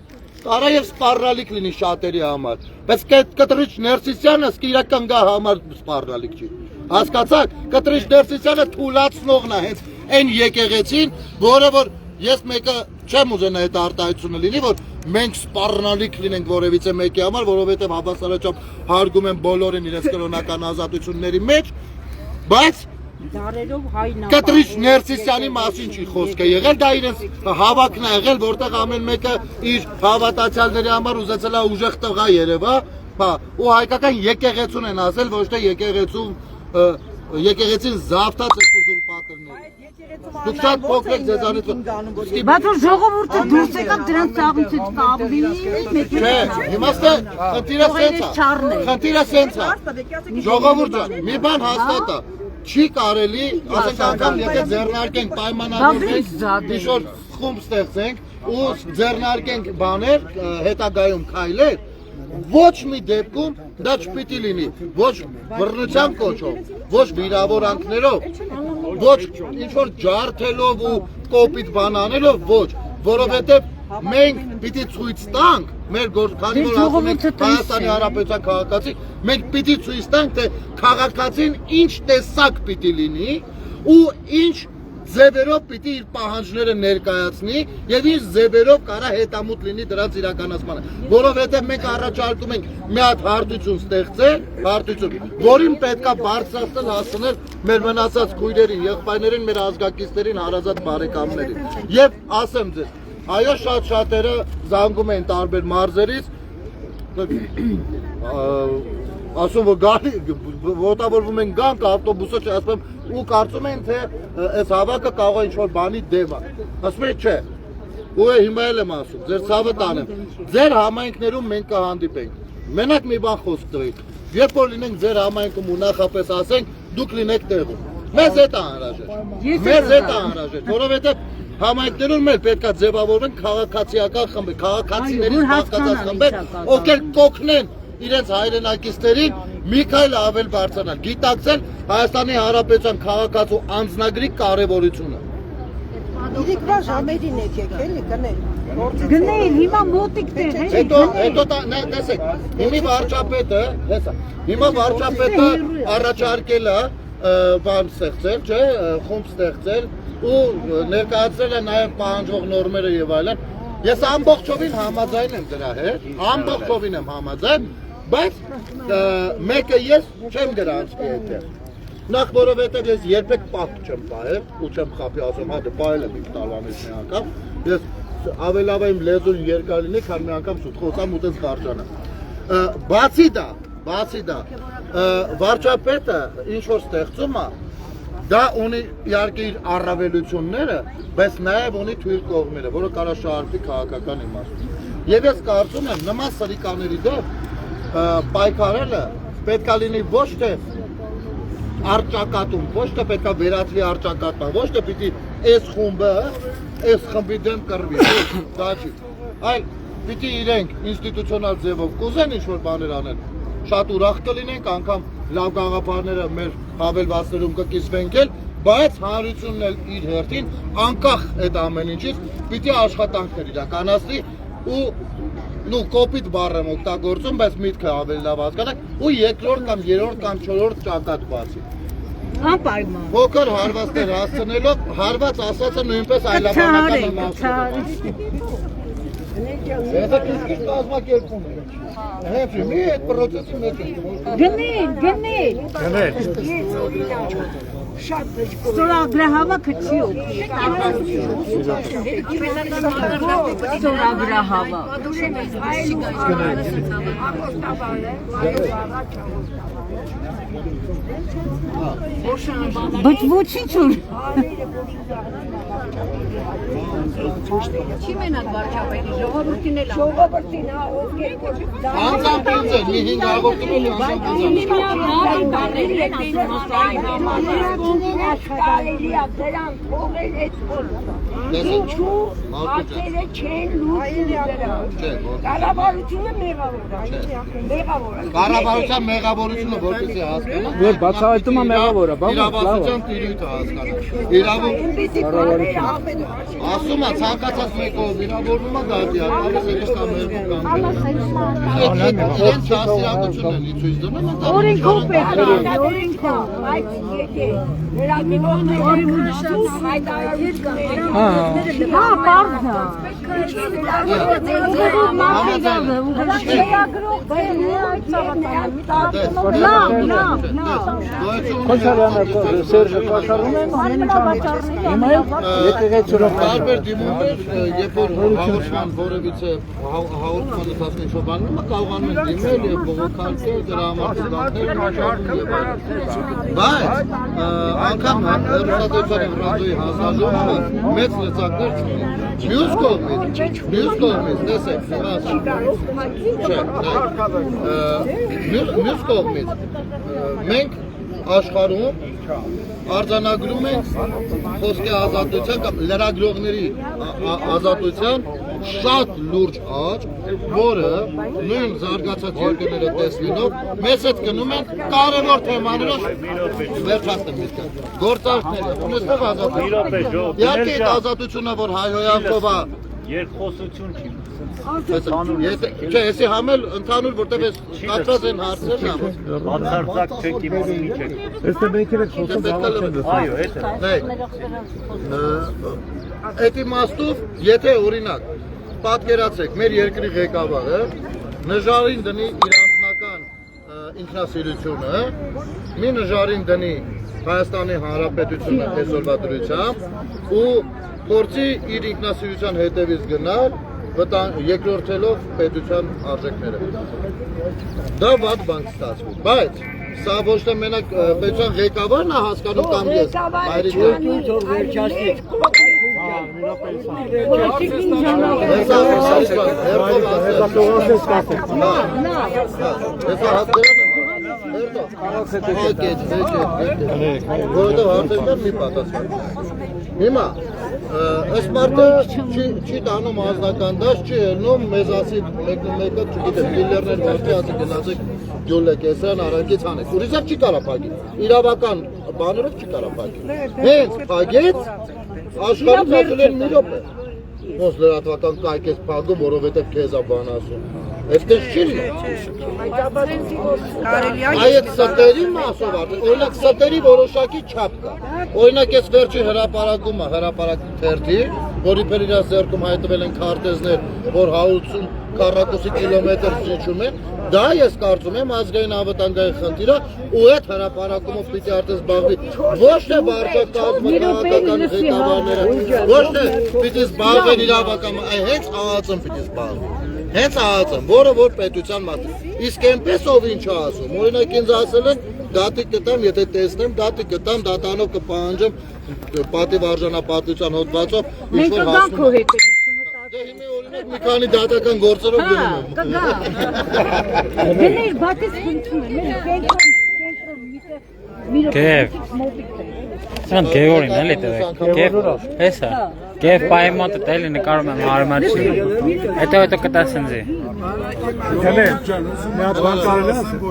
կարա եւ սպառնալիք լինի շատերի համար, բայց կտրիչ Ներսիսյանը իրական գա համար սպառնալիք չի։ Հասկացաք, կտրիչ Ներսիսյանը թուլացնողն է, հենց այն եկեղեցին, որը որ ես մեկը չեմ ուզենա այդ արտահայտությունը լինի, որ մենք սպառնալիք լինենք որևիցե մեկի համար, որովհետև հավասարաչափ հարգում են բոլորին իրենց կրոնական ազատությունների մեջ, բայց Դարերով հայնա։ Կտրիչ Ներսիսյանի մասին չի խոսքը եղել, դա իրենց հավաքն է եղել, որտեղ ամեն մեկը իր հավատացյալների համար ուզեցել է ուժեղ տղա երևա, հա, ու հայկական եկեղեցուն են ասել, ոչ թե եկեղեցին զավթած է ուզում պատերները։ Դուք շատ փոքր եք ձեզանից։ Բայց որ ժողովուրդը դուրս եկավ դրանց ծաղուցից կապլի Չէ, իմաստը խնդիրը սենց է։ Ժողովուրդը մի բան հաստատ է։ Չի կարելի, ասենք անգամ եթե ձեռնարկենք պայմանավորվենք, ինչ-որ խումբ ստեղծենք ու ձեռնարկենք բաներ, հետագայում քայլեր, ոչ մի դեպքում դա չպիտի լինի, ոչ բռնության կոչով, ոչ վիրավորանքներով, ոչ ինչ-որ ջարդելով ու կոպիտ բան անելով, ոչ, որովհետև մենք պիտի ցույց տանք, մեր քանի որ ասում ենք Հայաստանի Հանրապետության քաղաքացի, մենք պիտի ցույց տանք, թե քաղաքացին ինչ տեսակ պիտի լինի ու ինչ ձևերով պիտի իր պահանջները ներկայացնի եւ ինչ ձևերով կարա հետամուտ լինի դրանց իրականացմանը, որովհետեւ մենք առաջարկում ենք մի հատ հարթություն ստեղծել, որին պետքա բարձրացնել հասնել մեր մնացած քույրերին, եղբայրներին, մեր ազգակիցներին, հարազատ բարեկամներին։ Եվ ասեմ ձեզ, այո, շատ-շատերը զանգում են տարբեր մարզերից, ասում որ գալի ոտավորվում են գանք ավտոբուսով ասում եմ ու կարծում են թե այս հավաքը կարող է ինչ-որ բանի դեմ է։ Ասում եմ չէ։ Ու հիմա էլ եմ ասում, ձեր ցավը տանեմ։ Ձեր համայնքներում մենք կհանդիպենք։ Մենակ մի բան խոսք տվեք։ Երբ որ լինենք ձեր համայնքում ու նախապես ասենք, դուք լինեք տեղում։ Մեզ հետ է անհրաժեշտ։ Մեզ հետ է անհրաժեշտ, որովհետև համայնքներում էլ պետքա ձևավորվեն քաղաքացիական խմբեր, քաղաքացիներից բաղկացած խմբեր, ովքեր կօգնեն իրենց հայրենակիցներին մի քայլ ավել բարձրանալ, գիտակցել Հայաստանի Հանրապետության քաղաքացու անձնագրի կարևորությունը։ Իրիկվա ժամերին եք եկել, գնել։ Գնել, հիմա մոտիկներ, Հետո տեսեք, հիմա վարչապետը առաջարկել է բան ստեղծել, չէ, խումբ ստեղծել ու ներկայացրել է նաև պահանջող նորմերը եւ այլն։ Ես ամբողջովին համաձայն եմ դրա հետ, ամբողջովին եմ համաձայն, բայց մեկը ես չեմ գրանցի այդտեղ։ Նախ որովհետև ես երբեք պատ չեմ պահել ու չեմ խափի ասում, հա դե պահել եմ իմ տալանից մի անգամ, ես ավելավ եմ լեզուն երկար լինի, քան մի անգամ սուտ խոսամ ու տես կարճանամ։ Բացի դա, վարչապետը ինչ որ ստեղծում է, դա ունի իհարկե իր առավելությունները, բայց նաև ունի թույլ կողմերը, որը կարա շահարկի քաղաքական իմաստով։ Եվ ես կարծում եմ նման սրիկաների դեմ պայքարելը պետքա լինի ոչ թե արճակատում, ոչ թե պետքա վերածվի արճակատման, ոչ թե պիտի այս խումբը, այս խմբի դեմ կռվի, դա չի, այլ պիտի իրենք ինստիտուցիոնալ ձևով կուզեն ինչ-որ բաներ անել, շատ ուրախ կլինենք, անգամ լավ գաղափարները մեր հավելվածներում կկիսվենք էլ, բայց հանրությունն էլ իր հերթին, անկախ այդ ամեն ինչից, պիտի աշխատանքներ իրականացնի ու կոպիտ բառ եմ օգտագործում, բայց միտքը ավելի լավ հասկանաք, ու երկրորդ կամ երրորդ կամ չորրորդ ճակատ բացի։ Անպայման։ Փոքր հարվածներ հասցնելով, հարված ասածը նույնպես այլաբանական եմ ասում։ Եթե քիչ կազմակերպում է։ Հենց մի այդ պրոցեսի մեջ է։ Գնել։ Ստորագրահավաքը չի օգնի։ Ստորագրահավաք։ Բայց ոչինչ որ Չի մենակ վարչապետի, ժողովրդին էլ ժողովրդին, հա, ովքեր Անձամբ ինձ է, մի 5 հաղորդում էլի անձամբ ինձ է։ աշխարհելի է դրան թողել այդ բոլորը։ ակերը չեն լուծում դրա։ Կառավարությունը մեղավոր է։ Կառավարության մեղավորությունը որպեսզի հասկանա։ Որ բացահայտում է մեղավորը, բա իրավասության տիրույթը հասկանա։ Ասում է ցանկացած մեկով վիրավորվում է դատի, alles եկես կա մեր իրենց հասարակությունն է ցույց դնում, Օրենքով պետք է, օրենքով։ Բայց եթե վերագիվողները Հա, պարզա։ Քոչարյանը Սերժը կաշառում են եկեղեցու տարբեր դիմումներ, երբ որ հաղորդման որևիցե հաղորդման ընթացքում ինչ-որ բան կարողանում են դիմել եւ բողոքարկել դրա համար բայց անգամ հեռուստատեսության ռադիոյի հանձնաժողովը մեծ լծակներ չունի։ Մյուս կողմից, տեսեք, մյուս կողմից մենք աշխարհում արձանագրում ենք խոսքի ազատության կամ լրագրողների ազատության շատ լուրջ աճ, որը նույն զարգացած երկրները տեսնելով մեզ հետ գնում են կարևոր թեմաներով վերջացնեմ իսկ գործարքները, ունեցող ազատություն։ Իհարկե այդ ազատությունը, որ հայհոյանքով է երկխոսություն չի։ Չէ, եսի համել ընդհանուր, որտեղ ես կացած են հարցերն ամոս։ Բացարձակ չեք իմանում ինչ եք։ Este մեկը խոսում Այո, էդ է։ Այդ իմաստով, եթե օրինակ պատկերացրեք, մեր երկրի ղեկավարը նժարին դնի իր անձնական ինքնասիրությունը, մի նժարին դնի Հայաստանի Հանրապետությունը այսօրվա դրությամբ ու փորձի իր ինքնասիրության հետևից գնալ երկրորդելով պետության արժեքները։ Դա վատ բան կստացվի, բայց սա ոչ թե մենակ պետության ղեկավարն է հասկանում կամ ես, Հիմա, այս մարդը չի տանում ազնական դաշ, չի ելնում, մեզ ասի մեկը, չգիտեմ, դիլերներ վաշտի ասի գնացեք գյոլեք եսրան արանքից հանեք, ուրիսավ չի կարապագի, իրավական բաներով չի կարապագի, հենց պագեց, աշխարհից ասել են մի րոպե, ոնց լրատվական կայք ես պագում, որովհետև քեզ է բան ասում, այստեղ չի այդ ստերի մասով արդեն, օրինակ ստերի որոշակի չափ կա, օրինակ ես վերջի հրապարակումը, հրապարակ թերթի, որի պեր իրաց ձեռքում հայտվել են քարտեզներ, որ 180 քառակուսի կիլոմետր զիջում են, դա ես կարծում եմ ազգային անվտանգային խնդիրը ու այդ հրապարակումով պիտի արդեն զբաղվի ոչ թե վարչակազմը, քաղաքական ղեկավարները, ոչ թե պիտի զբաղվեն իրավական, այլ հենց ԱԱԾ-ն պիտի զբաղվի, հենց ԱԱԾ-ն, որը որ պետության մասը, իսկ այնպես ով ինչ է ասում, օրինակ ինձ ասել են դատի կտամ, եթե տեսնեմ, դատի կտամ, դատանով կպահանջեմ պատիվ արժանապատվության հոդվածով ինչ-որ հասնում է։ Դե հիմա օրինակ մի քանի դատական գործերով գնում եմ։ Դե բացից խնդրում եմ, Կև։ Սան Գեորին էլի տվեք։ Կև, հեսա։ Կև պայմատը տելի նկարում եմ հարմարչի։ Հետո կտասնձի։ Գնե, մի հատ բան կարելի ասել։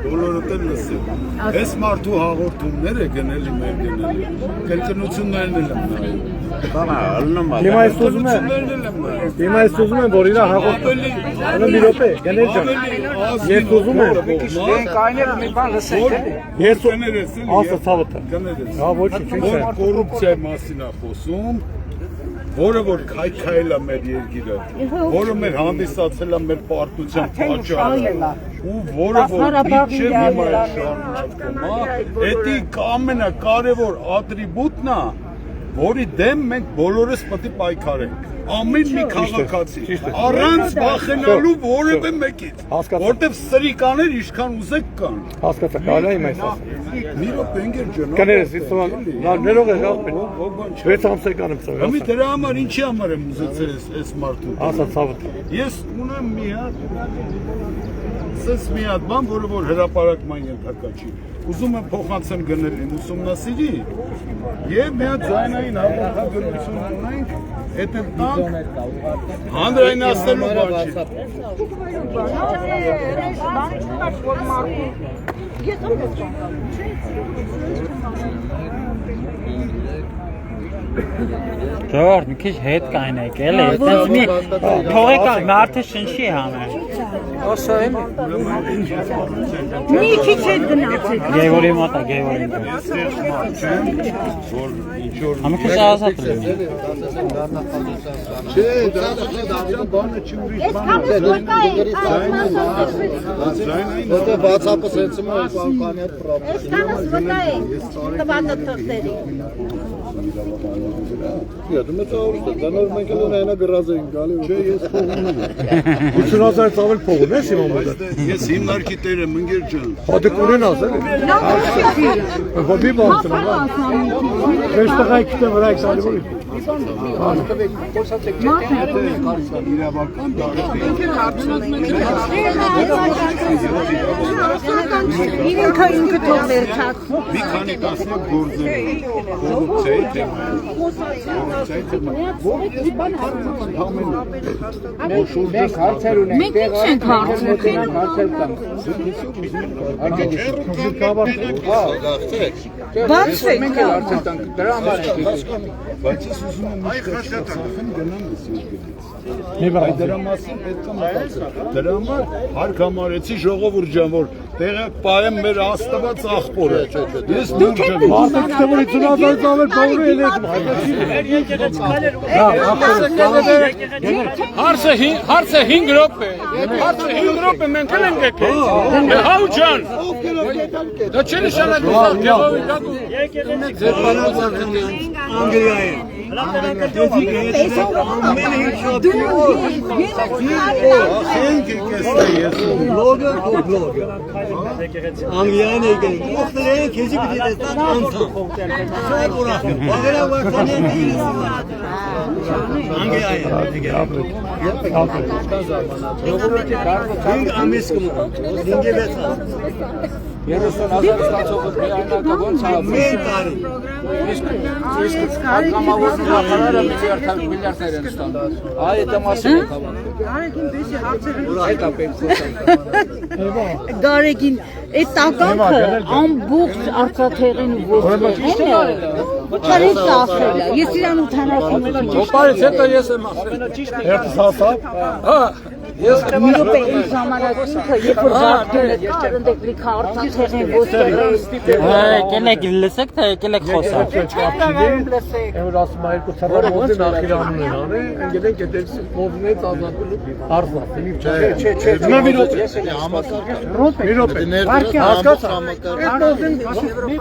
Բոլորը տեն լսել։ Այս մարդու հաղորդումները գնելի մեր գնելի։ Կրկնություններն էլ եմ նայում։ Հիմա ես ուզում եմ, որ իրա հաղորդում։ Անը մի րոպե, գնել ջան։ Ես ուզում եմ։ Կայներ մի բան լսեք էլի։ Ես ասա ցավը։ Հա ոչինչ չէ։ Որ կոռուպցիայի մասին է խոսում, որը որ քայքայել է մեր երկիրը, որը մեր հանդիսացել է մեր պարտության պատճառը, ու որը որ իջե հիմա է շարունակվում, էդի ամենակարևոր ատրիբուտն է, որի դեմ մենք բոլորս պետք է պայքարենք։ Ամեն մի քաղաքացի առանց վախենալու որևէ մեկից, որտեվ սրիկաներ ինչքան ուզեք կան։ Հասկացա, կարելի է իմ այս ասել։ Մի րոպե ընկեր ջան։ Կներես, ես ներող եմ գալու։ 6 ամսական եմ ծավալ։ Ամի դրա համար ինչի համար եմ ուզեցել այս մարդուն։ Ասա ցավը։ Ես ունեմ մի հատ, սենց մի հատ բան, որը որ հրապարակման ենթակա չի։ ուզում եմ փոխանցեմ գներին ուսումնասիրի եւ մի հատ ձայնային հաղորդագրություն ունենք այդ տանք հանրայնացնելու բան չի Ժողովուրդ, մի քիչ հետ կայնեք, էլի, այտենց մի թողեք մարդը շնչի համեր։ Մի քիչ հետ գնացեք։ Գևորի մոտա, Գևորի մոտա։ Ամի քիչ ազատ լինի։ Չէ, դա բանը չի ուրիշ բան է։ Ձայնային Որտե WhatsApp-ը սենցում է կանի հետ պրոբլեմ։ Այսքանս վկա է, տվանը թղթերի։ Դու մտածում ես, դա նոր մենք էլ ունենա գրած ենք գալի։ Չէ, ես փող ունեմ։ 80000 ծավել փող ունես Սիմոն մոտ։ Ես հիմնարկի տեր եմ, ընկեր ջան։ Հատիկ ունենաս էլի։ Հոբի բանց է։ Ես տղայի քիթը վրա եք սալի։ Իրավական Ինքը թող վերջաց։ մի քանի տասնյակ գործեր կոռուպցիայի Մենք հարցեր ունենք, Մենք ինչ ենք հարցնում։ Բացվեք։ մենք էլ հարցեր տանք, դրա համար ենք։ բայց ես ուզում եմ աշխատանքին գնամ ես Մի բան դրա մասին պետք է մտածել։ Դրա համար հարկ համարեցի ժողովուրդ ջան, որ տեղը պահեմ մեր աստված աղբորը։ Ես դուք եք Մարդը քիթը որ 50000 ծավել փողը էլ եք Հարցը 5 րոպե։ Հարցը 5 րոպե մենք էլ ենք եկել։ Հա ջան։ Դա չի նշանակում Գևորգ գակու։ Գարեգին, այդ տականքը ամբողջ արծաթեղին ու ոսկեղեն է, չարից ասել է, ես իրան 80 Ոպարից հետո ես եմ ասել։ Երբ հասավ մի րոպե ինձ ժամանակ ինքը, երբ որ զարդել է կարնդեք լիքը արծաթեղին ոսկեղեն Կելեք լսեք, թե կելեք խոսակ։ Եվ ասում է երկու ծառամոզի նախիրանուն են անի, ընկերենք այդ մոզնեց ազատելու արզատ։ Հիմա մի րոպե։ Մի րոպե։ Հասկացա։ Այդ մոզին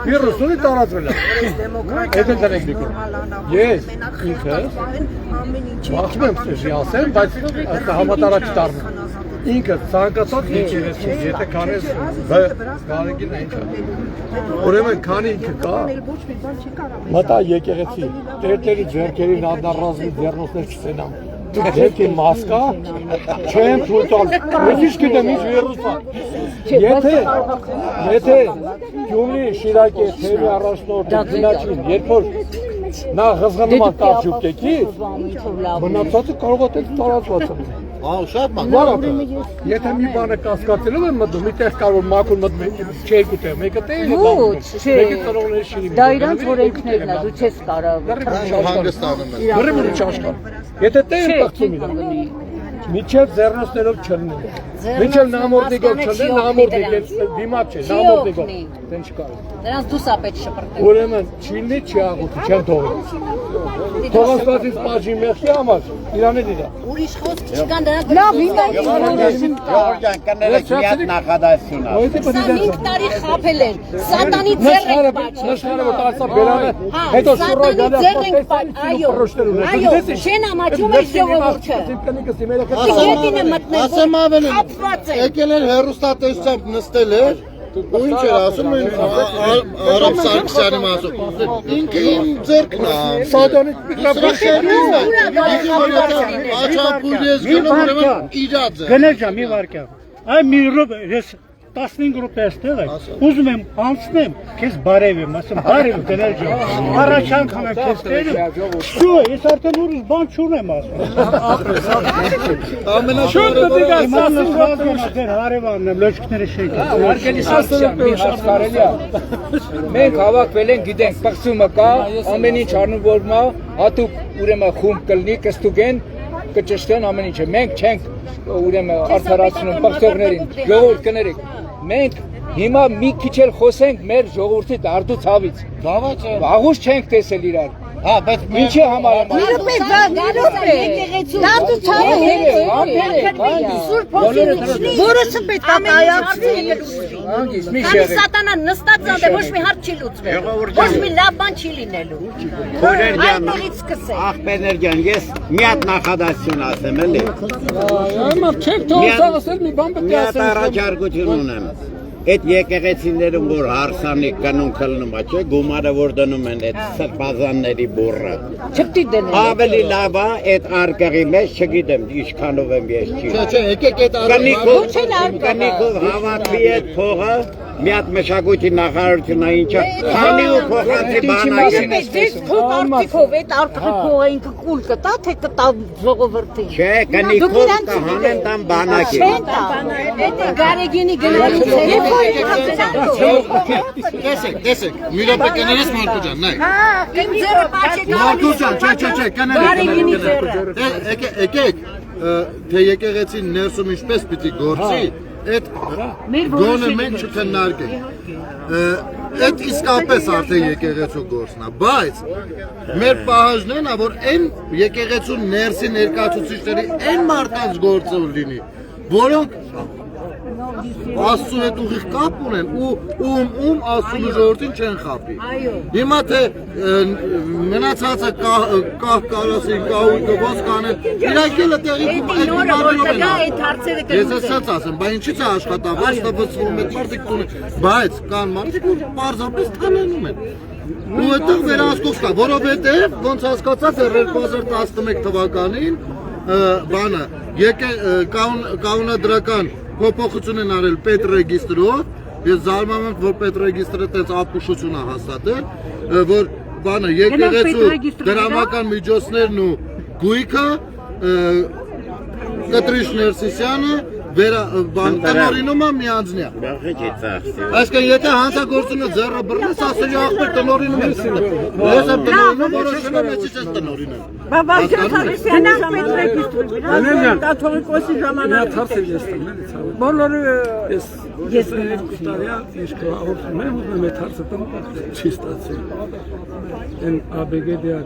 վիրուսունի տարածվել է։ Այդ են դրանք դիքո։ Ես ինքը մաղթում եմ ստեժի ասեմ, բայց համատարած չդառնա։ Ինքը ցանկացած ինքերեսի, եթե կանես գարեգին է ինքը։ Ուրեմն քանի ինքը կա, մտա եկեղեցի, տերտերի ձերքերի նադնարազի ձեռնոցներ չսենամ։ Ձերքի մասկա, չեմ թույլ տալ, ես ինչ գիտեմ ինչ վիրուսա։ Եթե Գյումրի Շիրակի թերի առաջնորդ դինաչին, երբ որ նա ղզղնում տաճուկեկի, մնացածը կարող է տարածված լինել։ Շատ Եթե մի բանը կասկածելով եմ մտնում, մի տեղ կարող մաքուր մտնում, չերկու տեղ, մեկը տեղ է, Ոչ, չէ, մեկը ծրողների շիրի։ դա իրանց օրենքներն է, դու չես կարող։ հանգստանում եմ։ Գրիվուրի չաշխար։ Եթե տեղ է տաղցում իրան, միջև ձեռնոցներով չլնի։ Միջև նամորդիկով չլնի, նամորդիկ դիմաց չէ, նամորդիկով։ Դեն չկարող։ Նրանց դու սա պետք շպրտի։ Ուրեմն չինի չի աղութի, չեմ թողել։ Թողասվածից պաժի մեղքի համար, իրան էլ իրա։ Ուրիշ խոսք չկան դրանք։ Լավ, հիմա Ժողովրդյան կներեք միատ նախադասություն։ 25 տարի խաբել են։ Սատանի ձեռ են պատճառ։ Նշանը որ տարածա բերանը, հետո շուրը Սատանի ձեռ են պատճառ։ Այո, շեն ամաչում է ժողովուրդը։ Գետին է մտնել։ Ասեմ ավելին, Ապված է։ եկել էր հերոստատեսությամբ նստել էր, ու ինչ էր ասում, Արաբ Սարգսյանի մասում, ինքը իմ ձերքն է, Սադանից Իսրաշերին է, աչապուր ես գնում, ուրեմն իրա ձեր։ Գնեջա մի վարկյա։ Այ մի ռոպե, ես 15 րոպե այստեղ է, ուզում եմ անցնեմ, քեզ բարև եմ, ասեմ, բարև գնել ջան։ Առաջ անգամ եմ քեզ տերում։ Շո, ես արդեն ուրիշ բան չունեմ ասում։ Շուտ դիգա Դեր հարևանն եմ, լոճկները շենք։ Արգելի սասորը շատ կարելի է։ Մենք հավաքվել ենք, գիտենք, պղծումը կա, ամեն ինչ առնվորմա, հատուկ ուրեմն խումբ կլինի, կստուգեն, կճշտեն ամեն ինչը։ Մենք չենք ուրեմն արդարացնում պղծողներին, ժողովուրդ կներեք։ Մենք հիմա մի քիչ էլ խոսենք մեր ժողովրդի դարդու ցավից։ Վաղուց չենք տեսել իրար։ Հա, բայց ինչի համար եմ։ Դատու ցավը Սուրբ Հոգին որը պետք է կայացնի։ Քանի սատանան նստած անդե ոչ մի հարց չի լուծվել։ Ոչ մի լավ բան չի լինելու։ Այդտեղից սկսենք։ Ախպերներ ջան, ես մի հատ նախադասություն ասեմ էլի։ Հիմա չեք թող ասել մի բան պետք է Մի հատ ասեմ։ առաջարկություն ունեմ։ Այդ եկեղեցիներում որ հարսանի կնուն կլնում է, չէ, գումարը որ դնում են այդ սրբազանների բուրը։ Չպետք է դնել։ Ավելի լավ է այդ արկղի մեջ, չգիտեմ, ինչքանով եմ ես չի։ Չէ, եկեք այդ Կնիկով հավատվի այդ փողը, մի հատ մշակույթի նախարարությունը ինչա, քանի ու փոխանցի բանակ են։ Դες փոք արտիքով այդ արտիքի փողը ինքը կուլ կտա, թե կտա ժողովրդին։ Չէ, կնիկով կհանեն տան բանակի։ Չեն տա։ Այդ Գարեգինի գնալուց Տեսեք, մի րոպե կներես Մարկո ջան, նայ։ Իմ ձեռը պաչե Մարկո ջան, չէ, եկեք, թե եկեղեցին ներսում ինչպես պիտի գործի, այդ գոնը մենք չքննարկենք։ Այդ իսկապես արդեն եկեղեցու գործն է, բայց մեր պահանջն է, որ այն եկեղեցու ներսի ներկայացուցիչների այն մարդկանց գործը լինի, որոնք Աստծու հետ ուղիղ կապ ունեն ու Աստծու ժողովրդին չեն խաբի։ Հիմա թե մնացածը կահ կարասին, կահույքը ոնց կանեն, իրանք էլ տեղի այդ հարցերը Ես ասած ասեմ, բայց ինչի՞ց է աշխատավարձ տվեցվում այդ մարդիկ տունը, բայց կան մարդիկ, որ պարզապես թանանում են։ Ու այդտեղ վերահսկող կա, որովհետև ոնց հասկացած է 2011 թվականին բանը կանոնադրական փոփոխություն են արել պետրեգիստրով, ես զարմանում եմ, որ պետրեգիստրը տենց ապուշություն է հաստատել, որ բանը եկեղեցու դրամական միջոցներն ու գույքը Կտրիշ Ներսիսյանը տնօրինում է միանձնյա։ Այսինքն եթե հանցագործությունը ձեռը բռնես, ասելի ախպեր տնօրինում ես։ Ես եմ տնօրինում, որոշում եմ ես ես տնօրինում։ Կաթողիկոսի ժամանակ հարց եմ ես տվել, բոլորը ես տարիա ինչ կհաղորդում եմ, ուզում եմ այդ հարցը տամ չի ստացել։ Են ԱԲԳ-դիա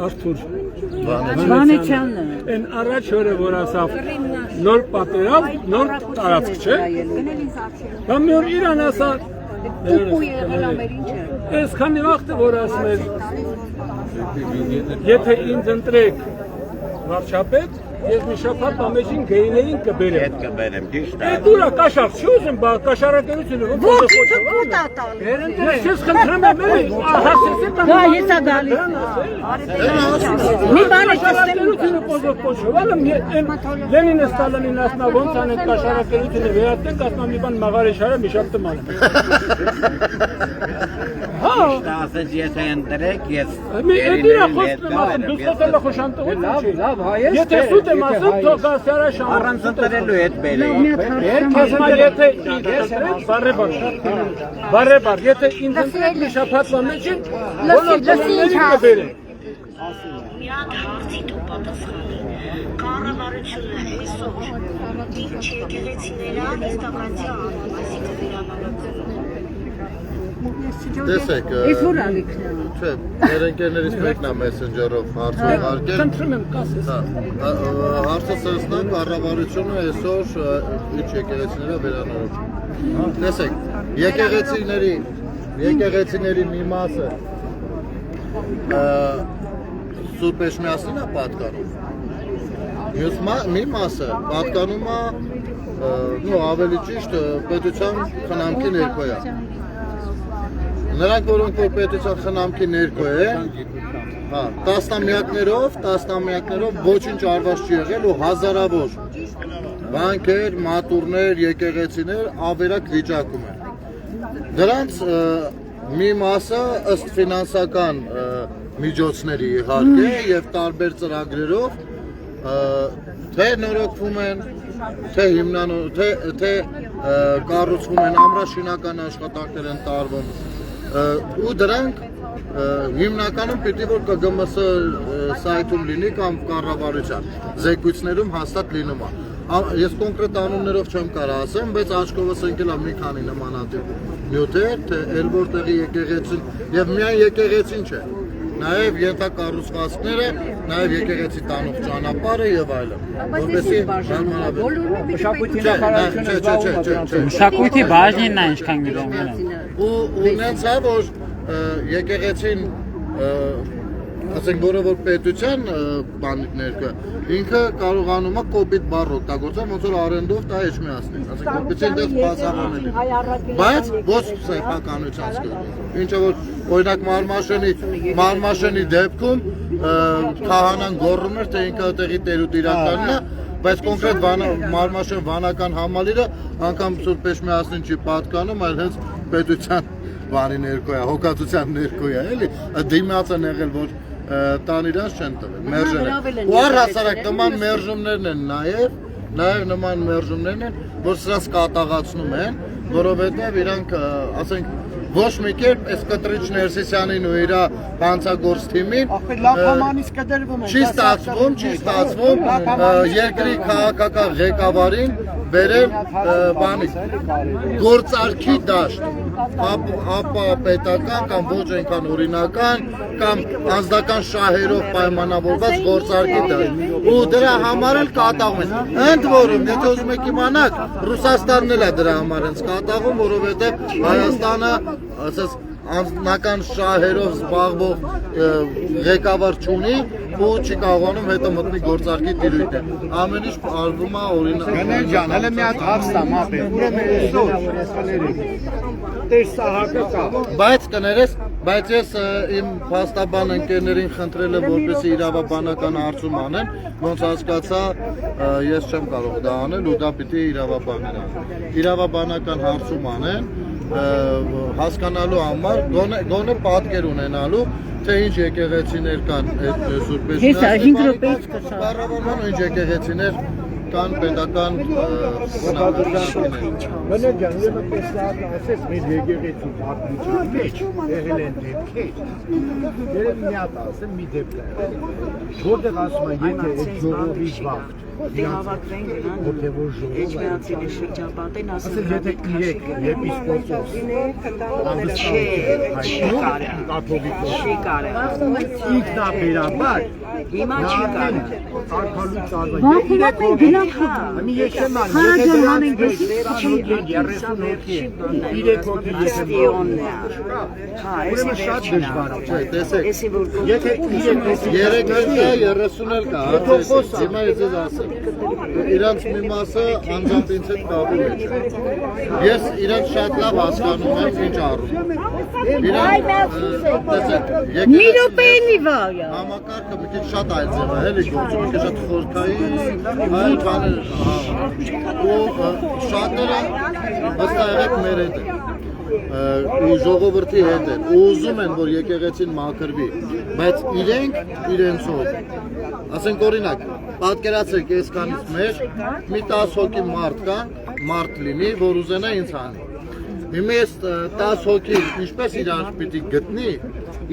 Արթուր Վանեցյանն է։ Են առաջ օրը որ ասավ նոր պատերավ, նոր տարածք չէ։ Դա մի օր իրան ասա Ես քանի վաղ որ ասում եմ եթե ինձ ընտրեք վարչապետ, ես մի շաբաթ ամեջին գեյներին կբերեմ։ Հետ կբերեմ, ճիշտ է։ Այդ ուրա կաշառ, չի ուզում, կաշառակերությունը Ո՞չ կուտա տալ։ Ես ես խնդրում եմ, հասեցեք Դա եսա գալիս։ Մի բան է կաշառակերությունը կոչով, Լենինը Ստալինին ասնա ոնց անեն կաշառակերությունը վերատենք, ասնա մի բան մաղարեշարը մի շաբթ ման։ Հա, ասես եթե ընտրեք, ես Էդիրա խոսքում ասում, դու խոսել խոշանտողություն չի։ Լավ, հայես։ Եթե սուտ եմ ասում, թող գասյարա շամ։ առանց ընտրելու հետ բերեք։ Ասմա եթե բարեբար, եթե ինձ ընտրեք մի շաբաթվա մեջին, բոլոր տնօրիներին կբերեք։ Միատ հարցի դու պատասխանի, կառավարությունը այսօր ինչ եկեղեցիներա իստականցի անունասի կվերանալոգել։ Տեսեք, չէ, մեր ընկերներից մեկն է մեսենջերով հարց ուղարկել։ Խնդրում եմ կասես։ Հարցը սրսնա կառավարությունը այսօր ինչ եկեղեցիներա վերանորոգ։ Տեսեք, եկեղեցիների մի մասը Սուրբ Էջմիածնին է պատկանում։ Մյուս մի մասը պատկանում է ավելի ճիշտ պետության խնամքի ներքո է։ Նրանք, որոնք որ պետության խնամքի ներքո են, տասնամյակներով ոչինչ արված չի եղել ու հազարավոր վանքեր, մատուրներ, եկեղեցիներ ավերակ վիճակում են։ Դրանց մի մասը ըստ ֆինանսական միջոցների իհարկե եւ տարբեր ծրագրերով թե նորոգվում են, թե կառուցվում են ամրաշինական աշխատանքներ են տարվում ու դրանք հիմնականում պիտի որ ԿԳՄՍ սայթում լինի կամ կառավարության զեկույցներում հաստատ լինում է։ Ես կոնկրետ անուններով չեմ կարող ասեմ, բայց աչքովս ընկել է մի քանի նմանատիպ նյութեր, թե էլ որտեղի եկեղեցին եւ միայն եկեղեցին չէ, նաեւ ենթակառուցվածքները, նաեւ եկեղեցի տանող ճանապարհը եւ այլն։ Որպեսզի Մշակույթի բաժինն է ինչքան գիտեմ։ Ու ունեցա որ եկեղեցին ասենք որևէ պետության բանիկները ինքը կարողանում է կոպիտ բառ օգտագործել ոնց որ արենդով դա էջմիածնի ասենք որպեսզի դες բացառանել բայց ոչ սեփականության սկզբում ինչը որ օրինակ մարմաշենի դեպքում քահանան գոռում էր թե ինքը տեղի տերուտիրականն է բայց կոնկրետ մարմաշեն վանական համալիրը անգամ Սուրբ Էջմիածնին չի պատկանում այլ հենց պետության բանի ներկոյա հոգացության ներկոյա էլի դիմաց են եղել որ տան իրանց չեն տվել, մերժել են։ Ու առհասարակ նման մերժումներն են նաև նման մերժումներն են, որ սրանց կատաղացնում են, որովհետև իրանք, ասենք, ոչ մի կերպ այս կտրիչ Ներսիսյանին ու իր հանցագործ թիմին չի ստացվում երկրի քաղաքական ղեկավարին բերել բանից գործարքի դաշտ ապա պետական կամ ոչ այնքան օրինական կամ անձնական շահերով պայմանավորված գործարքի դաշտ ու դրա համար էլ կատաղում են ընդ որում եթե ուզում եք իմանաք Ռուսաստանն էլ է դրա համար հենց կատաղում որովհետև Հայաստանը ասես անձնական շահերով զբաղվող ղեկավար չունի ու չի կարողանում հետո մտնի գործարքի տիրույթ է ամեն ինչ արվում է օրինակ Գնել ջան հələ մի հատ հարց տամ ապե ուրեմն բայց կներես բայց ես իմ փաստաբան ընկերներին խնդրել եմ որպեսզի իրավաբանական հարցում անեն ոնց հասկացա ես չեմ կարող դա անել ու դա պիտի իրավաբաններ անեն իրավաբանական հարցում անեն հասկանալու համար գոնե պատկեր ունենալու թե ինչ եկեղեցիներ կան այդ Սուրբ Էջմիածնի կառավարման ու ինչ եկեղեցիներ կան պետական Մենակ ջան, ուրեմն տեսնահատը ասես մեր եկեղեցու պատմության մեջ եղել են դեպքեր։ Երևի մի հատ ասեմ մի դեպք է։ Որտեղ ասում են եթե այդ ժողովի վաղ Որտեղ հավաքվեն գնան Էջմիածնի շրջապատեն ասել եթե իրեք եպիսկոպոս չի կարել ինքնաբերաբար հիմա չի կարել Վախենակ են գնանք մի եսեման իրեք հոգի եսեման ուրեմն շատ դժվար է տեսեք եթե երեք էլ 30 էլ կա հիմա ես ասեմ իրանց մի մասը անձամբ ինձ հետ կապում է ես իրանց շատ լավ հասկանում եմ ինչ առում մի րոպե մի վայ համակարգը մի քիչ շատ այլ ձև է էլի գործում մի քիչ շատ խորքային այլ բաներ ու շատերը վստահ եղեք մեր հետ են ու ժողովրդի հետ են ու ուզում են որ եկեղեցին մաքրվի բայց իրենցով ասենք օրինակ պատկերացրեք այսքանից մեջ մի 10 հոգի մարդ լինի որ ուզենա ինձ հանի հիմա այս 10 հոգի ինչպես իրար պիտի գտնի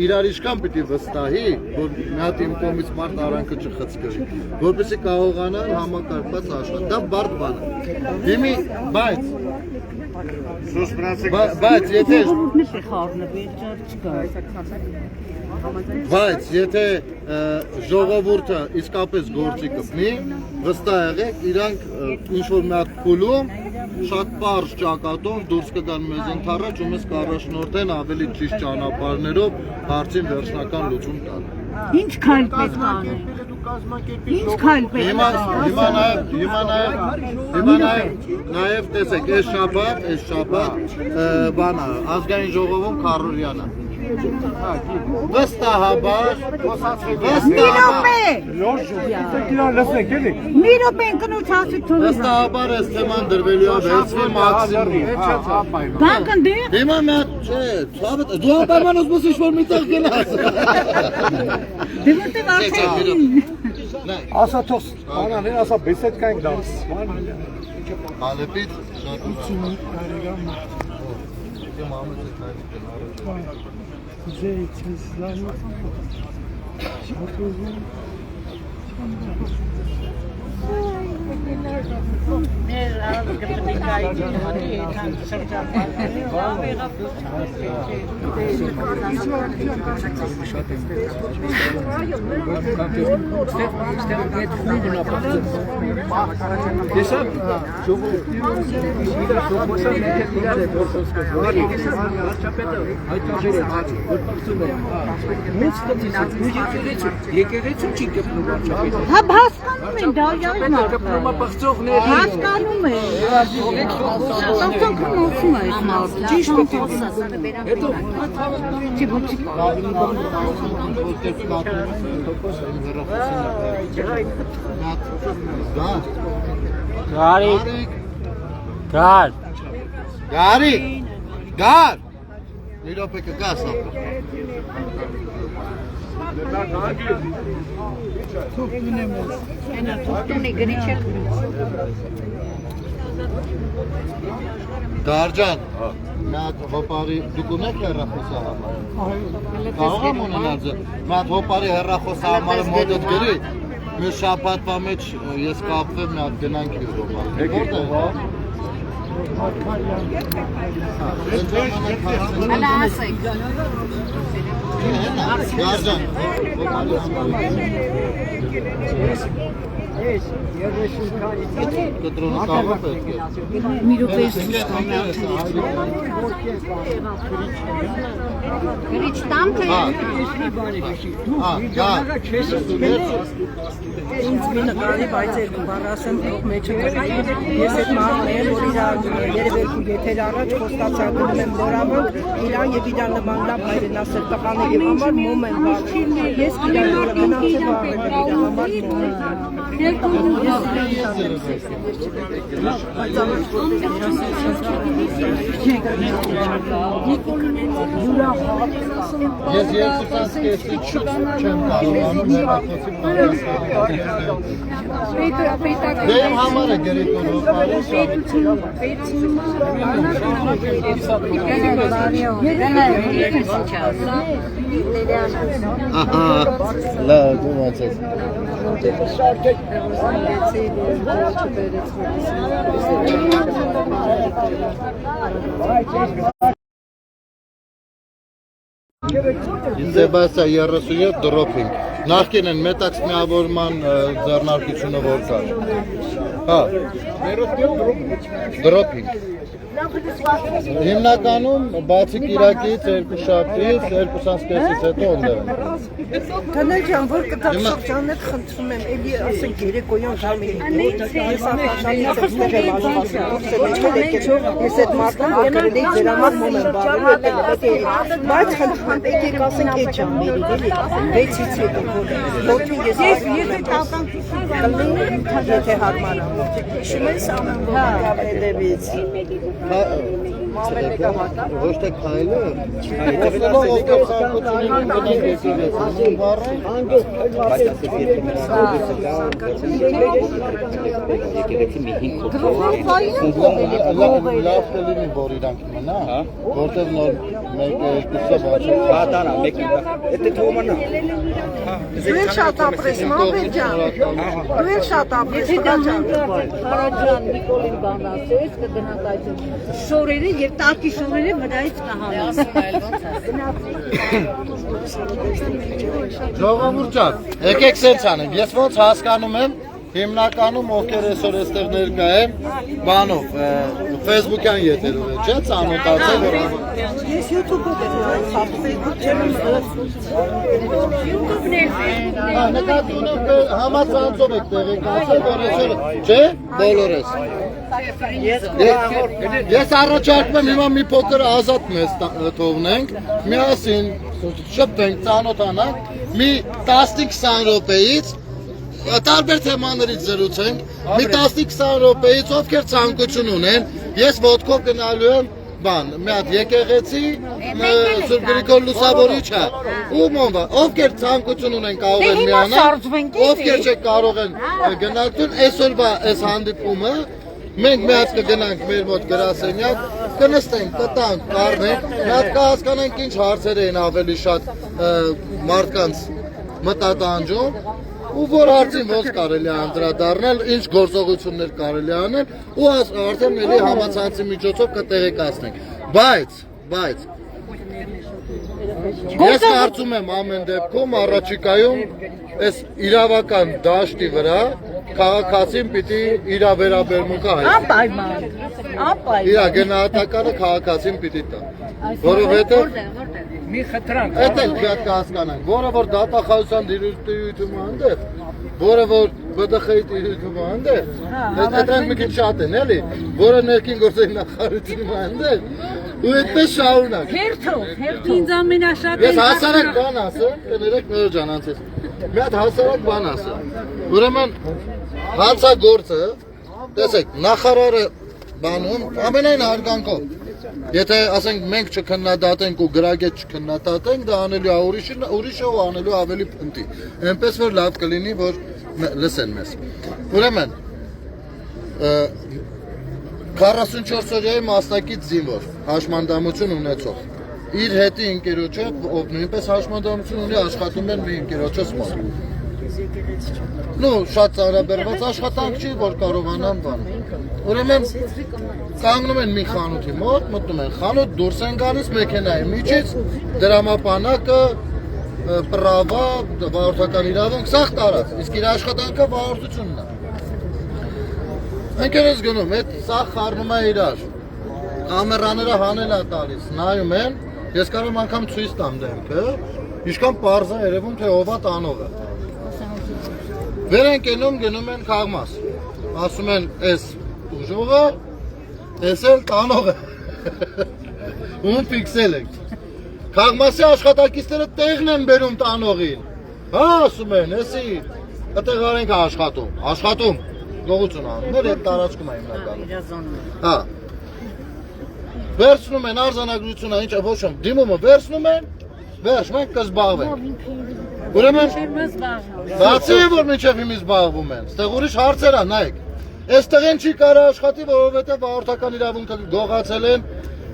իրար ինչքան պիտի վստահի որ մի հատ իմ կողմից մարդ արանքը չխցկվի որպեսզի կարողանան համակարգված աշխատել դա բարդ բան է հիմի բայց եթե Բայց եթե ժողովուրդը իսկապես գործի կպնի, վստահ եղեք, իրանք ինչ-որ մի հատ փուլում, շատ պարզ ճակատով դուրս կգան մեզ ընդառաջ ու մեզ կառաջնորդեն ավելի ճիշտ ճանապարհներով հարցին վերջնական լուծում տալ։ Ինչ քայլ պետք է անեն։ Ինչ քայլ պետք է Հիմա նաև տեսեք, այս շաբաթ բանը ազգային ժողովում Քարորյանը Վստահաբար Մի րոպե կնոջ ասի թողի։ Վստահաբար այս թեման դրվելու է վերցվի մաքսիմում։ Բանկ ընդի։ Հիմա մի հատ չէ, դու ապայման ուզում ես ինչ-որ միտեղ գնաս։ Դե որտե վախեցին։ Ասա թող անան, ասա բեսեդ կայք դաս։ Ալեպից Հա հասկանում են դա յարի հասկանում են ասում է ճիշտ հետո Գարի գար մի րոպե կգաս Դարջան, մի հատ հոպարի դուք ունեք հեռախոսահամար։ Կարող եմ ունենալ ձեզ։ Մի հատ հոպարի հեռախոսահամարը մոտդ գրի։ Մի շաբաթվա մեջ ես կապվեմ մի հատ գնանք Եվրոպա։ Որտե՞ղ։ Հələ ասեք։ Դարջան, կտրոնը կաղը պետք է։ Մի րոպե ցույց տամ Գրիչ տամ թե։ Ինձ մի նկարի, բայց երկու բառ ասեմ, թող մեջը կգրի։ Ես այդ մարդն եմ, որ երևերքու եթեր առաջ խոստացակում եմ նորամոտ, իրան և իրան նման լավ հայրենասեր տղաների համար մոմ եմ բարել։ Ես իրան գնացել բարել եմ իրան համար մոմ եմ Ես երկուսած կեսից շուտ չեմ կարողանում հեռախոսի պարասկալ։ Դե իմ համարը գրիք ու լավ դումացես։ Սեբաստիա 37 դրոփինգ։ Նախկին են մետաքս միավորման ձեռնարկությունը որ կար։ Հա։ Դրոփինգ։ Հիմնականում բացի կիրակից, երկուշաբթից, երկուսանցքեսից հետո ընդեղ են։ Կանալ ջան, որ կտակ շրջաններ խնդրում եմ, էլի ասենք երեկոյան ժամերի ես արտաշանից եմ ես այդ մարդան, որ կրել էի ձեր համար մոմ եմ բարել, բայց խնդրում եմ, եկեք ասենք այդ ժամերին, էլի, 6-ից հետո, որտին ես եթե հարմար եմ, շում ես ամեն հետևից։ Ոչ թե քայլը, խոսելով ովքեր ցանկությունին գնանք լավ կլինի, որ իրանք մնա, որտեղ նոր մեկը Հա, տանա, մեկը։ Էդե թողմանա։ Դու էլ շատ ապրես, մամեն ջան։ Դու էլ շատ ապրես, Հարաջան Նիկոլին բան ասեց, կգնաք այդ շորերը եւ տակի շորերը վրայից կհանես։ Ժողովուրդ ջան, եկեք սենց անենք, ես ոնց հասկանում եմ, հիմնականում ովքեր այսօր այստեղ ներկա են, բանով, Facebook-յան եթերով է, չէ՞, ծանոթացել որ ես YouTube-ով եմ նայում, Facebook չեմ նկատի ունեմ համացանցով եք տեղեկացել, որ այսօր, չէ՞, բոլորս։ Ես առաջարկում եմ հիմա մի փոքր ազատ մեզ թողնենք, միասին շփվենք, ծանոթանանք, մի 10-20 րոպեից տարբեր թեմաներից զրուցենք, մի 10-20 րոպեից ովքեր ցանկություն ունեն, ես ոտքով գնալու եմ բան, մի հատ եկեղեցի, Սուրբ Գրիգոր Լուսավորիչը, ու մոնվա, ովքեր ցանկություն ունեն կարող են միանալ, ովքեր չեք կարող են գնալ տուն, այսօրվա այս հանդիպումը մենք մի հատ կգնանք մեր մոտ գրասենյակ, կնստենք, կտանք, կառնենք, մի հատ կհասկանանք ինչ հարցեր են ավելի շատ մարդկանց մտատանջում, ու որ հարցին ոնց կարելի է անդրադառնալ, ինչ գործողություններ կարելի է անել, ու արդեն էլի համացանցի միջոցով կտեղեկացնենք։ Բայց ես կարծում եմ ամեն դեպքում առաջիկայում այս իրավական դաշտի վրա քաղաքացին պիտի իր վերաբերմունքը հայտնի։ Անպայման։ Իր գնահատականը քաղաքացին պիտի տա։ Որովհետև մի խնդրանք։ Այդ էլ շատ կհասկանանք, որը որ դատախազության դիրույթում հանդեպ, որը որ ԲԴԽ-ի դիրույթում հանդեպ, այդտեղ մի քիչ շատ են, էլի, որը ներքին գործերի նախարարությունում հանդեպ, ու այդպես շարունակ։ Հերթով։ Ինձ ամենաշատը Ես հասարակ բան ասեմ, կներեք նոր ջանանցես, մի հատ հասարակ բան ասեմ, ուրեմն հանցագործը, տեսեք, նախարարը բանում, ամենայն հարգանքով, եթե ասենք մենք չքննադատենք ու գրագետ չքննադատենք, դա անելու է ուրիշը ու անելու ավելի փնտի, այնպես որ լավ կլինի, որ լսեն մեզ։ Ուրեմն, 44-օրյայի մասնակից զինվոր, հաշմանդամություն ունեցող, իր հետի ընկերոջը, ով նույնպես հաշմանդամություն ունի, աշխատում են մի ընկերոջս մոտ։ Շատ ծանրաբեռված աշխատանք չի, որ կարողանան բան։ Ուրեմն կանգնում են մի խանութի մոտ, մտնում են խանութ, դուրս են գալիս մեքենայի միջից, դրամապանակը, պրավա, վարորդական իրավունք, սաղ տարած, իսկ իր աշխատանքը վարորդությունն է։ Ընկերս գնում, այդ սաղ խառնում է իրար, կամերաները հանել է տալիս, նայում են, ես կարող եմ անգամ ցույց տամ դեմքը, ինչքան պարզ է երևում, թե ով է տանողը։ Վեր են կենում, գնում են քաղմաս, ասում են, այս ուժողը, այս էլ տանողը, ում պիքսել եք։ Քաղմասի աշխատակիցները տեղն են բերում տանողին, հա ասում են, էսի, այդեղ արենք աշխատում, գողություն անում, մեր հետ տարածքում է հիմնականում։ Հա, վերցնում են արձանագրությունը, ինչը ոչ եմ, դիմումը վերցնում են, վերջ, մենք կզբաղվենք։ Ուրեմն, բացի է, որ մինչև հիմի զբաղվում են, ստեղ ուրիշ հարցեր է, նայեք, այստեղ են չի կարա աշխատի, որովհետև վարորդական իրավունքը գողացել են,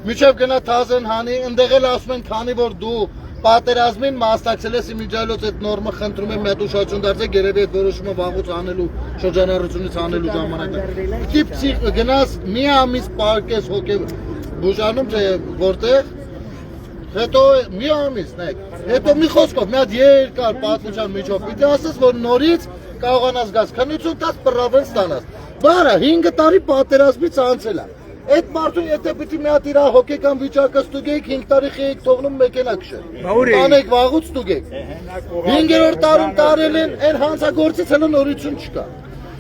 մինչև գնա թազեն հանի, ընդեղ էլ ասում են, քանի որ դու պատերազմին մասնակցել ես իմիջայլոց այդ նորմը խնդրում եմ մետ ուշադրություն դարձեք, երևի այդ որոշումը վաղուց անելու, շրջանառությունից անելու ժամանակը։ Տիպ գնաս մի ամիս պարկես հոգև բուժանում, թե որտեղ, հետո մի ամիս, նայեք, հետո մի խոսքով, մի հատ երկար պատմության միջով պիտի ասես, որ նորից կարողանաս գաս քննություն տաս պրավեն ստանաս։ Բարը 5 տարի պատերազմից անցել է։ Այդ մարդուն եթե պիտի մի հատ իր հոգեկան վիճակը ստուգեք, 5 տարի խեյք թողնում մեքենա քշել։ Տանեք վաղուց ստուգեք։ 5-րդ տարում տարել են, այն հանցագործից հենց նորություն չկա։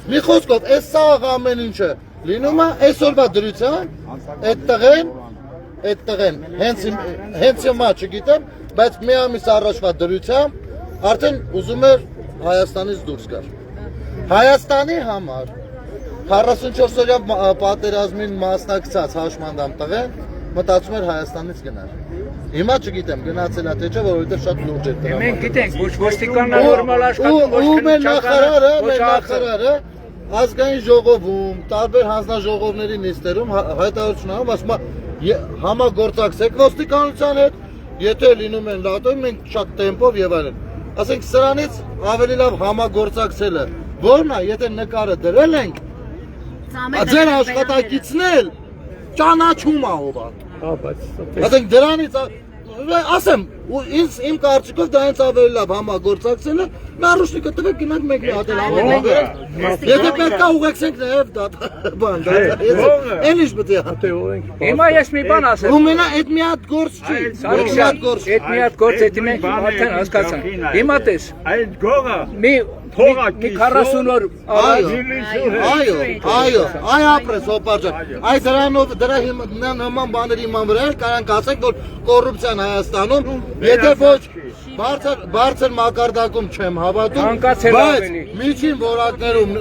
Մի խոսքով, այս սաղ ամեն ինչը լինում է այսօրվա դրության, այդտեղ են, հենց հիմա չգիտեմ, բայց մի ամիս առաջվա դրությամբ արդեն ուզում էր Հայաստանից դուրս գար։ Հայաստանի համար 44-օրյա պատերազմին մասնակցած հաշմանդամ տղեն մտածում էր Հայաստանից գնալ։ Հիմա չգիտեմ գնացել է թե չէ, որովհետև շատ լուրջ էր դրա։ Մենք գիտենք, ոչ ոստիկանն նորմալ աշխատում, ոչ նախարարը ազգային ժողովում, տարբեր հանձնաժողովների նիստերում հայտարարություն անում, ասում է համագործակցեք ոստիկանության հետ, եթե լինում են լատոյ, մենք շատ տեմպով եւ այլն։ Ասենք սրանից ավելի լավ համագործակցելը որն է, եթե նկարը դրել ենք, ձեր աշխատակիցն էլ ճանաչում է ով է։ Ասենք դրանից ասեմ, իմ կարծիքով դա հենց ավելի լավ համագործակցելը, նարուշնիկը տվեք գնանք մենք մի հատ համագործակցել։ Եթե պետք է ուղեկցենք նաև բան, էլ ինչ պետք է։ Հիմա ես մի բան ասեմ։ Ու մենա այդ մի հատ գործ չի։ Այդ մի հատ գործ, եթե մենք արդեն հասկացանք։ Հիմա տես։ Այդ գողը մի փողա մի 40 օր Այո, ապրես հոպարջան։ Այ դրանով դրա նման բաների իման վրա կարանք ասենք, որ կոռուպցիան Հայաստանում, եթե ոչ բարձր մակարդակում չեմ հավատում, բայց միջին որակներում,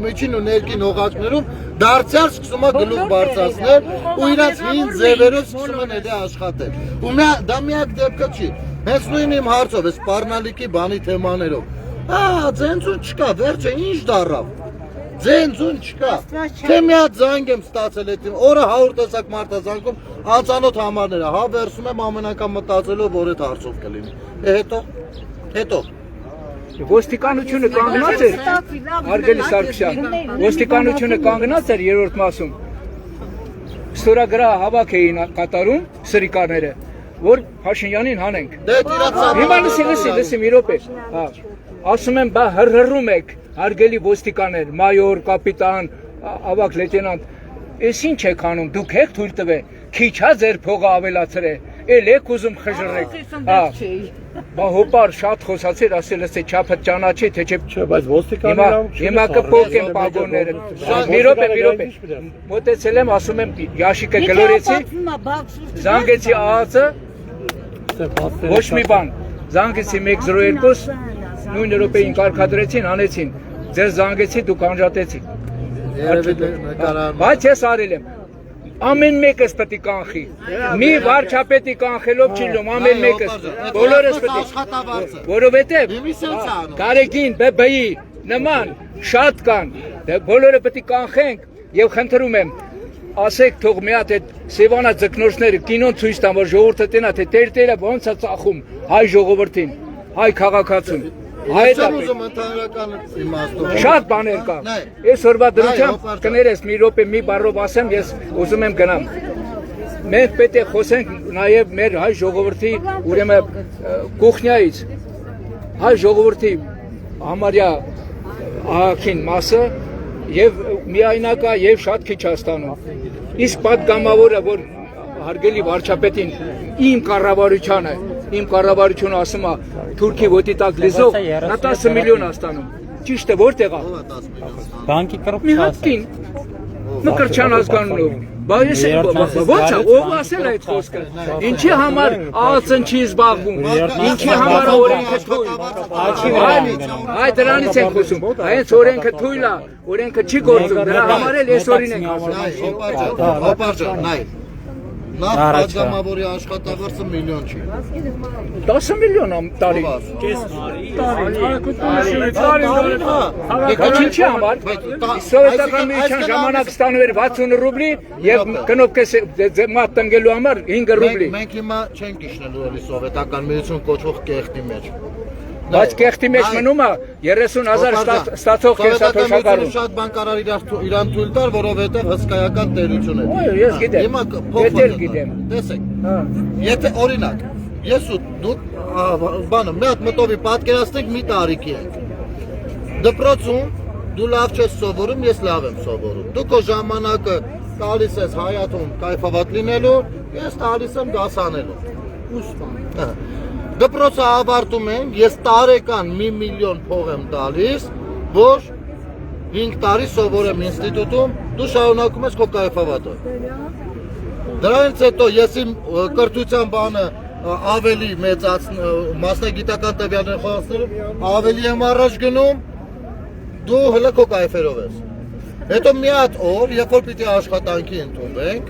միջին ու ներքին օղակներում դարձյալ սկսում է գլուխ բարձրացնել ու իրանց հին ձևերով սկսում են էլի աշխատել։ Ու դա միակ դեպքը չի։ Հենց նույն իմ հարցով, այս պառնալիքի բանի թեմաներով։ Ձենձուն չկա, վերջը ինչ դառավ։ Ձենձուն չկա։ Թե մի հատ զանգ եմ ստացել այդ օրը 100 տեսակ մարտազանգում անծանոթ համարները, հա վերցում եմ ամենական մտածելով, որ այդ հարցով կլինի։ Հետո ոստիկանությունը կանգնած էր, Արգելի Սարգսյան, ոստիկանությունը կանգնած էր երրորդ մասում։ Ստորագրահ հավաք էին կատարում սրիկարները, որ Փաշինյանին հանենք։ Հիմա լսի մի րոպե։ Ասում եմ, բա հրհրում եք, արգելի ոստիկաններ, մայոր, կապիտան, ավագ լեյտենանտ, ես ինչ եք անում, դուք եք թույլ տվել, քիչ հա ձեր փողը ավելացրել, էլ եք ուզում խժռեք։ Բա հոպար շատ խոսացիր, ասել ես չափը ճանաչի, թե չէ, բայց ոստիկանները հիմա կփոխեմ պագոնները։ Մի րոպե, մոտեցել եմ, ասում եմ, Յաշիկը գլորեցի, զանգեցի ԱԱՑ-ը, ոչ մի բան, զանգեցի 102, նույն րոպեին կարգադրեցին, անեցին, ձեր զանգեցի, դուք անջատեցիք։ Բայց ես արել եմ, ամեն մեկս պետք է կանխի, մի վարչապետի կանխելով չի լինում, ամեն մեկս, բոլորս պետք է, որովհետև Գարեգին, ԲԲ-ի նման շատ կան, բոլորը պետք է կանխենք եւ խնդրում եմ, ասեք թող մի հատ այդ Սևանա ձկնորսները կինոն ցույց տան, որ ժողովուրդը տենա, թե տերը ոնց է ծախում հայ ժողովրդին, հայ քաղաքացուն։ Շատ բաներ կա։ Ես օրվա դրությամբ կներես մի րոպե մի բառով ասեմ, ես ուզում եմ գնամ։ Մենք պետք է խոսենք նաև մեր հայ ժողովրդի ուրեմն կուխնյայից, հայ ժողովրդի համարյա ահագին մասը եւ միայնակա եւ շատ քիչ հաստանում։ Իսկ պատգամավորը, որ հարգելի վարչապետին իմ կառավարությանը, իմ կառավարությունը ասում է Թուրքի ոտի տակ լիզող, նա 10 միլիոն աստանում։ Ճիշտ է, որտեղ է։ Բանկի կռվի մի հատ կին, Մկրտչյան ազգանունով։ Բա ես ո՞նց է, ով ասել է այդ խոսքը։ Ինչի համար ԱԱՑ-ն չի զբաղվում։ Ինչի համար օրենքը թույլ։ Այ դրանից ենք խոսում։ Հենց օրենքը թույլ է, օրենքը չի գործում։ Դրա համար էլ այս օրին ենք ասում։ Հոպարջան, նայ։ Նախ պատգամավորի աշխատավարձը միլիոն չի։ 10 միլիոն տարի։ Ինչի համար։ Սովետական միության ժամանակ ստանում էր 60 ռուբլի եւ կնոպկես մատ տնկելու համար 5 ռուբլի։ Մենք հիմա չենք իջնելու էլի սովետական միություն կոչվող կեղտի մեջ։ Բայց կեղտի մեջ մնում է 30,000 ստացող կենսաթոշակառու։ Շատ բան կարար իրան թույլ տար, որովհետև հսկայական տերություն է։ Ես գիտեմ։ Հիմա գիտեմ։ Տեսեք։ Եթե օրինակ, ես ու դուք բանը մի հատ մտովի պատկերացնենք մի տարիքի ենք։ Դպրոցում դու լավ չես սովորում, ես լավ եմ սովորում։ Դու քո ժամանակը տալիս ես հայաթում կայֆավատ լինելու, ես տալիս եմ դասանելու։ Դպրոցը ավարտում ենք, ես տարեկան 1 միլիոն փող եմ տալիս, որ 5 տարի սովորեմ ինստիտուտում, դու շարունակում ես քո կայֆավատը։ Դրանից հետո ես իմ կրթության բանը ավելի մասնագիտական տվյալներ խորացնելու, ավելի եմ առաջ գնում, դու հələ քո կայֆերով ես։ Հետո մի հատ օր, երբ որ պիտի աշխատանքի ընդունվենք,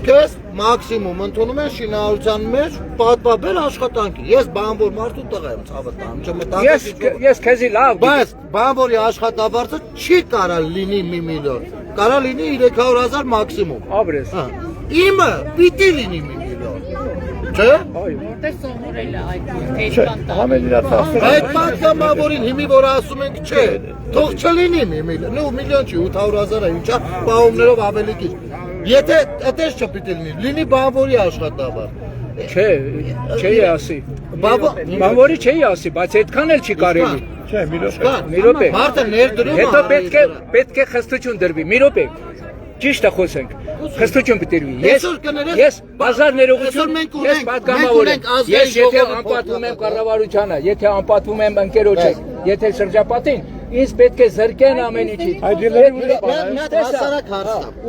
քեզ մաքսիմում ընդունում են շինարարության մեջ պատվաբեր աշխատանքի։ Ես բանվոր մարդու տղա եմ, ցավը տամ, չմտածեցի։ Ես քեզի լավ, բայց բանվորի աշխատավարձը չի կարա լինի 1 միլիոն, կարա լինի 300,000 մաքսիմում։ Աբրես։ Իմը պիտի լինի 1 միլիոն։ Չէ՞։ Որտե սովորել է այդ Այդ պատգամավորին հիմի որ ասում ենք չէ, թող չլինի 1 միլիոն, ու միլիոն չի 800,000-ը ինչա, պահումներով ավելի քիչ։ Եթե այդպես չպիտի լինի բանվորի աշխատավարձ։ Չէ ասի։ Բանվորի չի ասի, բայց այդքան էլ չի կարելի։ Չէ, մի րոպե։ Մարդը ներդրում է։ Հետո պետք է խստություն դրվի։ Մի րոպե։ Ճիշտ է խոսենք։ Խստություն պետք է դրվի։ Ես բազար ներողություն, ես պատգամավոր եմ։ Ես եթե անպատվում եմ կառավարությանը, եթե անպատվում եմ ընկերոջը, եթե շրջապատին, ինձ պետք է զրկեն ամեն ինչից։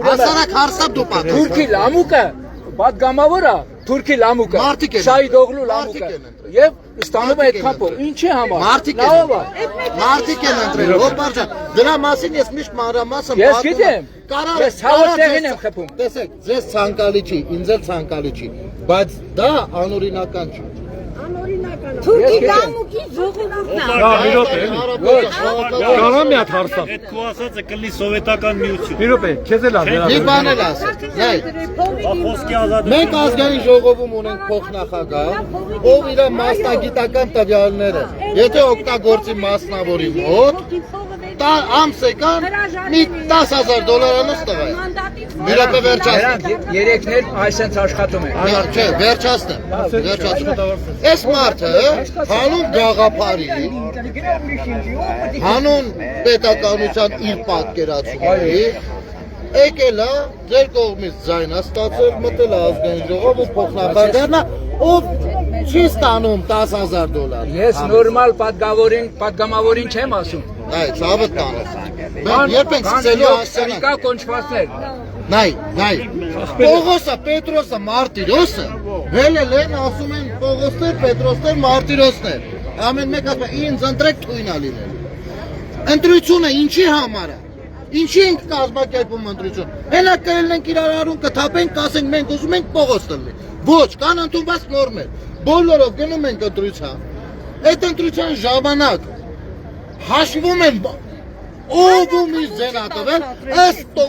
Հասարակ հարցավ դու պատասխան։ Թուրքի լամուկը պատգամավորը, Թուրքի լամուկը, Շահիդօղլու լամուկը եւ ստանում է այդքան փող։ Ինչի համար։ Մարդիկ են ընտրել, հոբարջան։ Դրա մասին ես միշտ մանրամասն Ես գիտեմ։ Ես հավատեղին եմ խփում։ Տեսեք, ձեզ ցանկալի չի, ինձ էլ ցանկալի չի, բայց դա անօրինական չի։ Թուրքի լամուկի ժողովուրդն է։ Կարա մի հատ հարցա։ Այդ քո ասածը կլինի սովետական միություն։ Մի րոպե, քեզ էլ ա։ Մի բան էլ ասել։ Խոսքի ազատություն։ Մենք ազգային ժողովում ունենք փոխնախագահ, ով իր մասնագիտական տվյալները, եթե օգտագործի մասնավորի մոտ, ամսեկան մի $10,000 տղա է։ Մի րոպե վերջացնեմ։ Երեքն էլ այսպես աշխատում են։ Չէ, վերջացնեմ։ Այս մարդը հանուն գաղափարի, հանուն պետականության իր պատկերացումների եկել է ձեր կողմից ձայնա ստացել, մտել է ազգային ժողով ու փոխնախագահ դառնա, ով չի ստանում $10,000։ Ես նորմալ պատգամավորին չեմ ասում։ Այ, ցավը տանես։ Մենք երբ ենք սկսելու հասցնել։ Կա կոնչվածներ։ Նայ, Պողոսը, Պետրոսը, Մարտիրոսը, հելել են, ասում են Պողոսներ, Պետրոսներ, Մարտիրոսներ։ Ամեն մեկ ասում է, ինձ ընտրեք թույնա լինել։ Ընտրությունը ինչի համար է։ Ինչի ենք կազմակերպում ընտրություն։ Հենա կելնենք իրար արուն կթափենք, կասենք մենք ուզում ենք Պողոս տնի։ Ոչ, կան ընդունված նորմեր։ Բոլորով գնում ենք ընտրության։ Այդ ընտրության ժամանակ հաշվում են ով ում իր ձենա տվել, ըստ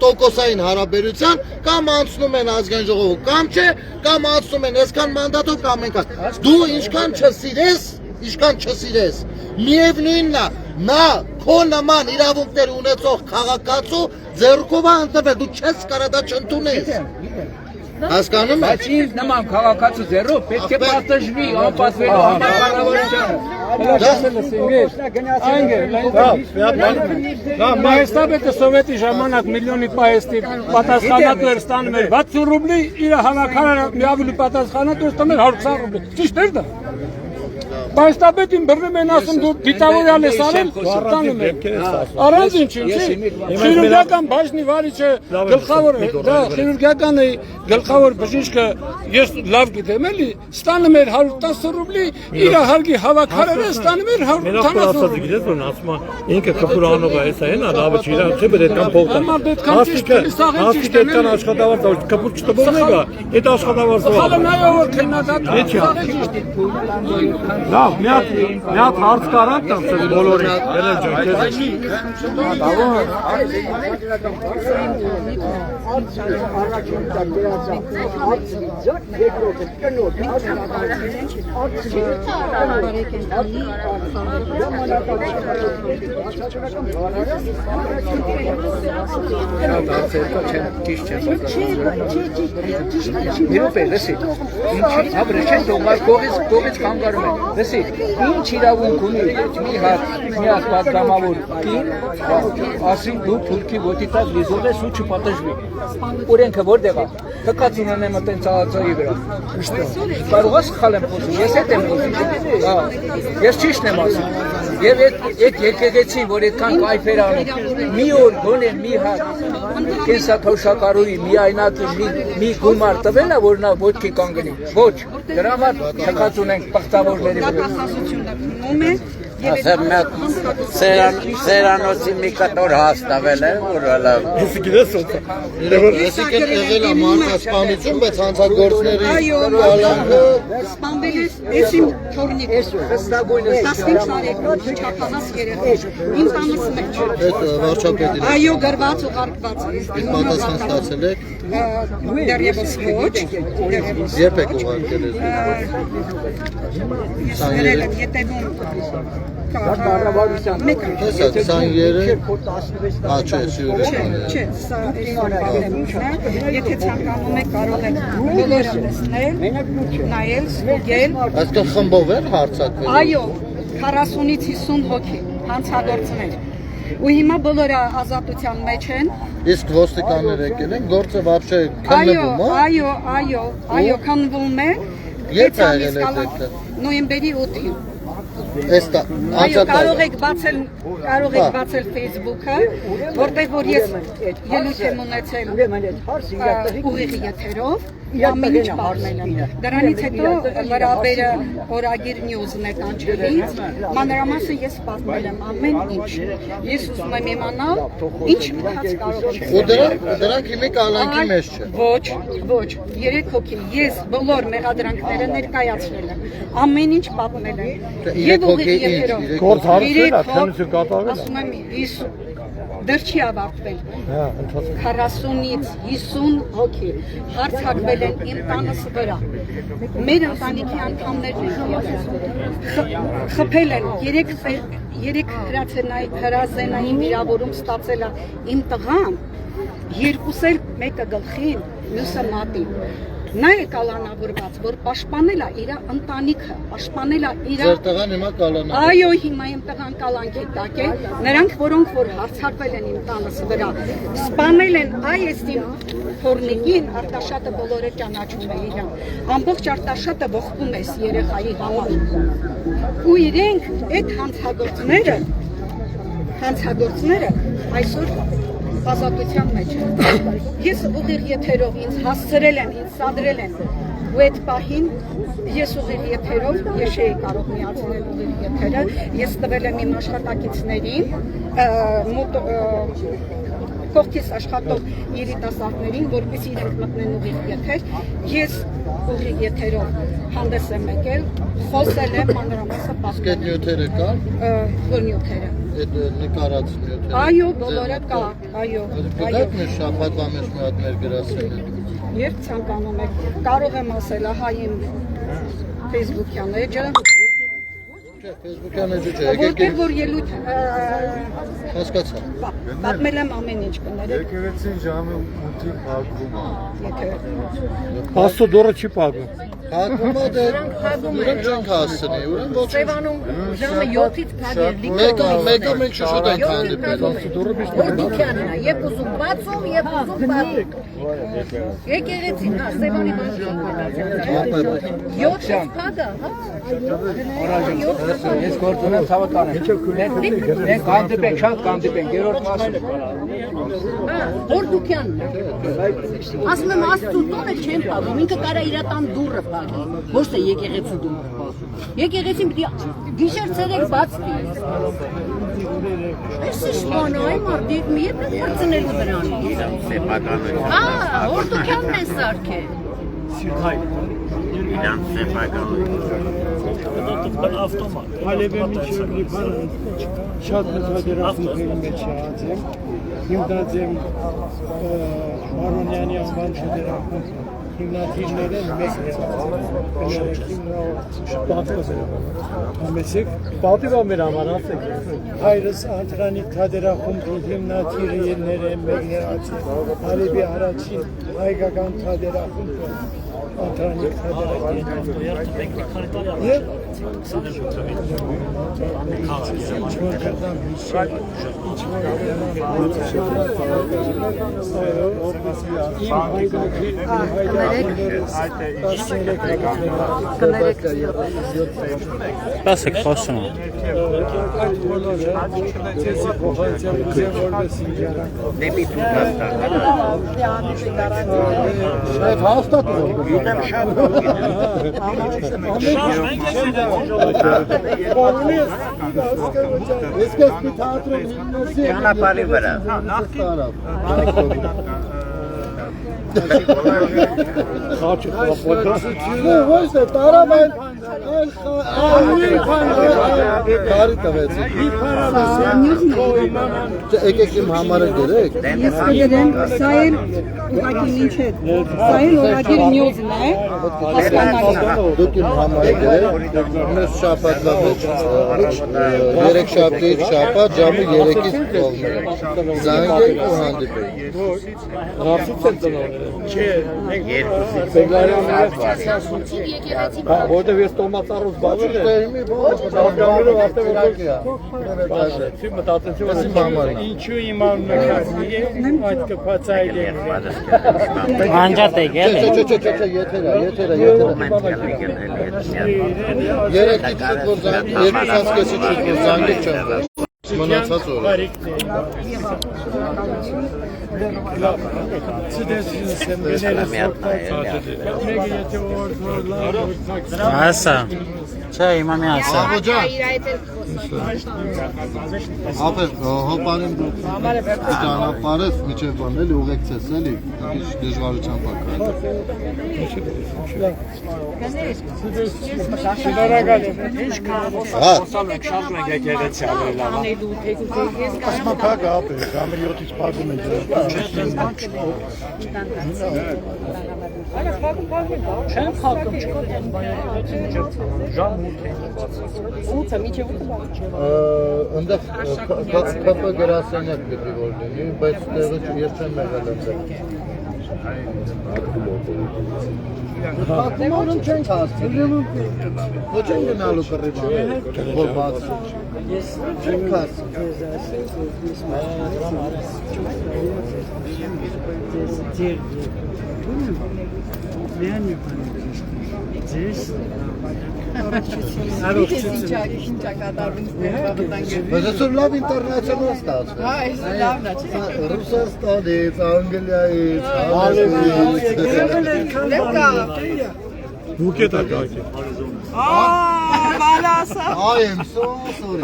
տոկոսային հարաբերության կամ անցնում են ազգային ժողով կամ չէ, կամ անցնում են այսքան մանդատով կամ այնքան։ Դու ինչքան չսիրես, միևնույնն է, նա քո նման իրավունքներ ունեցող քաղաքացու ձեռքով ընտրվել, դու չես կարող դա չընդունես։ Հասկանում ես։ Բայց ինձ նման քաղաքացու ձեռով պետք է պատժվի անպատվելու Դա Մայստաբետը սովետի ժամանակ միլիոնի պահեստի պատասխանատու էր ստանում էր 60 ռուբլի, իր հավաքարարը միավորի պատասխանատու էր ստանում էր 120 ռուբլի։ Ճիշտ էր դա։ Մայստաբետին բռնում են ասում դու դիտավորյալ ես արել, ստանում են։ Առանց ինչի։ Խիրուրգիական բաժնի վարիչը գլխավոր է, դա խիրուրգիականը գլխավոր բժիշկը ես լավ գիտեմ էլի, ստանում էր 110 ռուբլի, իր հարգի հավաքարարը ստանում էր 180 ռուբլի։ Գիտես որ ասում է ինքը կփուրանով է, հեսա են, լավը չի, դա չէ բերական փոխտա։ Հասկան աշխատավարձ, կփուր չտբորնեգա, այդ աշխատավարձը։ Խալը նայով որ քննադատ։ Լավ, մի հատ հարց կարանք տանցել բոլորին, ելել Լսի, ինչ իրավունք ունի մի հատ պատգամավոր կին, ասի դու թուրքի ոտի տակ լիզող ես ու չպատժվի։ Օրենքը որտեղ է։ Թքած ունենեմ այդպես ծաղացայի վրա։ Կարող ես սխալ եմ խոսում, ես հետ եմ խոսում։ Ես ճիշտ եմ ասում։ Եվ այդ եկեղեցին, որ այդքան կայֆեր անում, մի օր գոնե մի հատ կենսաթոշակառուի միայնակի մի գումար տվել է, որ նա ոտքի կանգնի։ Ոչ, դրա համար թքած ունենք պղտավորների վրա։ Ասեմ սերանոցի մի կտոր հաստավել է, որ հալա։ Ես գիտես ոնց է։ Եսիքեն եղել է մարդասպանություն, բայց հանցագործների կալանքը սպանվել է էսիմ թորնիկ։ 15 տարեկան չափահաս երեխա։ Իմ տանս մեջ։ Այդ վարչապետին։ Այո, գրված ու ղարկված է։ Իսկ պատասխան ստացել եք։ Դեռևս ոչ։ Երբ եք ուղարկել ես։ Ես ներել եմ ետևում։ Հեսա 23 Աչե սյուրը Չէ, սա եթե ցանկանում եք կարող եք բոլորը լսնել, նայել, ստուգել։ Այստեղ խմբով են հարցակվել։ Այո, 40-ից 50 հոգի հանցագործներ։ Ու հիմա բոլորը ազատության մեջ են։ Իսկ ոստիկանները եկել են, գործը вообще քննվում է։ Այո, քննվում է։ Երբ է եղել այդ դեպքը։ Նոյեմբերի 8-ին։ Էստա Այո, կարող եք բացել Facebook-ը, որտեղ որ ես ելույթ եմ ունեցել ուղիղ եթերով, ամեն ինչ պատմել եմ։ Դրանից հետո Լրաբերը օրագիր նյուզն է կանչելից, մանրամասն ես պատմել եմ ամեն ինչ։ Ես ուզում եմ իմանալ, ինչ մտած կարող եմ։ Ու դրանք հիմի կալանքի մեջ չէ։ Ոչ, 3 հոգի։ Ես բոլոր մեղադրանքները ներկայացրել եմ։ Ամեն ինչ պատմել եմ։ Եվ ուղիղ եթերով։ Գործ հարցրել է, թե ինչ կատարվել է։ Ասում եմ, դեռ չի ավարտվել։ 40-ից 50 հոգի հարձակվել են իմ տանս վրա։ Մեր ընտանիքի անդամներն են խփել են 3 հրազենային վիրավորում ստացել է իմ տղան, 2 էլ մեկը գլխին, մյուսը մատին։ Նա է կալանավորված, որ պաշտպանել է իր ընտանիքը, պաշտպանել է իր Ձեր տղան հիմա կալանավորված։ Այո, հիմա իմ տղան կալանքի տակ է։ Նրանք, որոնք որ հարձակվել են իմ տանս վրա, սպանել են այս իմ փորնիկին, Արտաշատը բոլորը ճանաչում է իրան։ Ամբողջ Արտաշատը ողբում է երեխայի համար։ Ու իրենք այդ հանցագործները այսօր ազատության մեջ են։ Ես ուղիղ եթերով ինձ հասցրել են, ինձ սադրել են, ու այդ պահին ես ուղիղ եթերով, ես չէի կարող միացնել ուղիղ եթերը, ես տվել եմ իմ աշխատակիցներին, կողքից աշխատող երիտասարդներին, որպեսզի իրենք մտնեն ուղիղ եթեր, ես ուղիղ եթերով հանդես եմ եկել, խոսել եմ մանրամասն պատմել։ Այդ նյութերը կան։ Որ նյութերը։ Այդ նկարած նյութերը։ Այո, բոլորը կա, այո։ Գիտեք մեր շաբաթվա մեջ մի հատ ներգրասել եք։ Երբ ցանկանում եք, կարող եմ ասել, ահա իմ Facebook-յան էջը։ Չէ, Facebook-յան էջը չէ, Որտեղ որ ելույթ հասկացա։ Պատմել եմ ամեն ինչ կներեք։ Եկեղեցին ժամը 8-ին փակվում է։ Աստծո դորը չի փակվում։ Փակվում է դե ուրեմն չենք հասցնի, ուրեմն ոչ։ Սևանում ժամը 7-ից փակել։ Մեկը մենք շուտ ենք հանդիպել։ Որտիքյանն է, երբ ուզում բացում, երբ ուզում բացում։ Եկեղեցին, հա, Սևանի բաժին։ 7-ից փակա, հա։ Ես գործ ունեմ ցավական եմ։ Մենք կանդիպենք, շատ կանդիպենք, երրորդ մասը։ Որտիքյանն է։ Ասում եմ Աստծո տոնը չեն փակում, ինքը կարա իր տան դուռը փակի, ոչ թե եկեղեցու դուռը։ Եկեղեցին պիտի գիշեր ցերեկ բաց լինի։ Այս շմոնը այ մարդիկ մի է փորձնելու դրան։ Հա, որտիքյանն է սարքել։ Իրան սեփական ավտոմատ։ Հալեբեմի չորի բանը շատ մտադերախումների մեջ ածեմ։ Հիմնած եմ Մարոնյանի անվան շեդերախում հիմնադիրները մեկն է։ Պատիվա մեր համար ասեք։ Հայրս Անտրանի թադերախում հիմնադիրները մեկն է ածել։ Հալեբի առաջին հայկական թադերախում Անտրանի թադերախում։ Պասեք խոսում։ Դեպի Թուրքաստան։ Այդ հաստատ Գիտեմ շատ Ես մի թատրոն հիմնոցի ճանապարհի վրա։ Ոչ թե տարավ այլ կարի տվեցի։ Եկեք իմ համարը գրեք։ Ես կգրեմ, սա էլ ուղղակի ինչ է, սա էլ օրագիր նյուզն է, հասկանալի։ Դուք իմ համարը գրեք, մեր շաբաթվա մեջ, 3 շաբթից շաբաթ ժամը 3-ից կողմերը։ Զանգեք ու հանդիպեք։ Ռասից են ծնողները։ Չէ, երկուսից որտեղ ես տոմատառուց բաղել եմ։ Ինչու իմանն այդ կփածայել են։ Անջատ եք էլի։ Չէ, եթերա։ Երեքից շուտ որ զանգ, երկուսից կեսից շուտ որ զանգի չեմ վեր։ Մնացած օրը։ Ասա։ Չէ, հիմա մի ասա։ Աբոջան։ Ապեր, հոպարին դու ճանապարհես միջև բան էլի ուղեկցես էլի, դժվարությամբ ակա։ Շնորհակալ եմ։ Ինչ կարող խոսալ ենք, շարժում ենք եկեղեցի ավելի լավ։ Ասմակա ապեր, կամեր 7-ից փակում են։ Չեմ խաղում, չկա ժամ 8-ը միջև 8-ը։ Այնտեղ ԿՊ գրասենյակ պիտի որ լինի, բայց տեղը ես չեմ եղել այնտեղ։ Պատմորում չենք հասցնում։ Ոչ են գնալու կռիվան, որ բաց։ Չենք Բայց այսօր լավ ինտերնացիոնալ ստացվել։ Հա, այսօր լավն է, չէ՞։ Ռուսաստանից, Անգլիայից, Դուք եք ակակի։ Բալասա։ I am so sorry։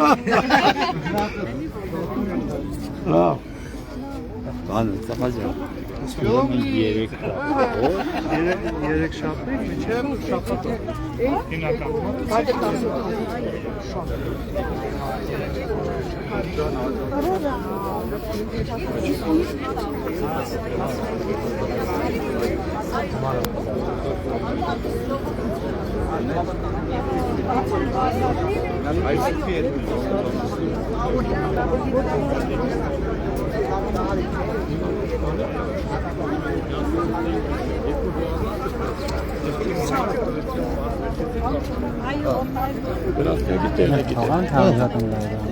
Բան, ծախաջա։ Երեք շաբթի միջև շաբաթը։ Ինական։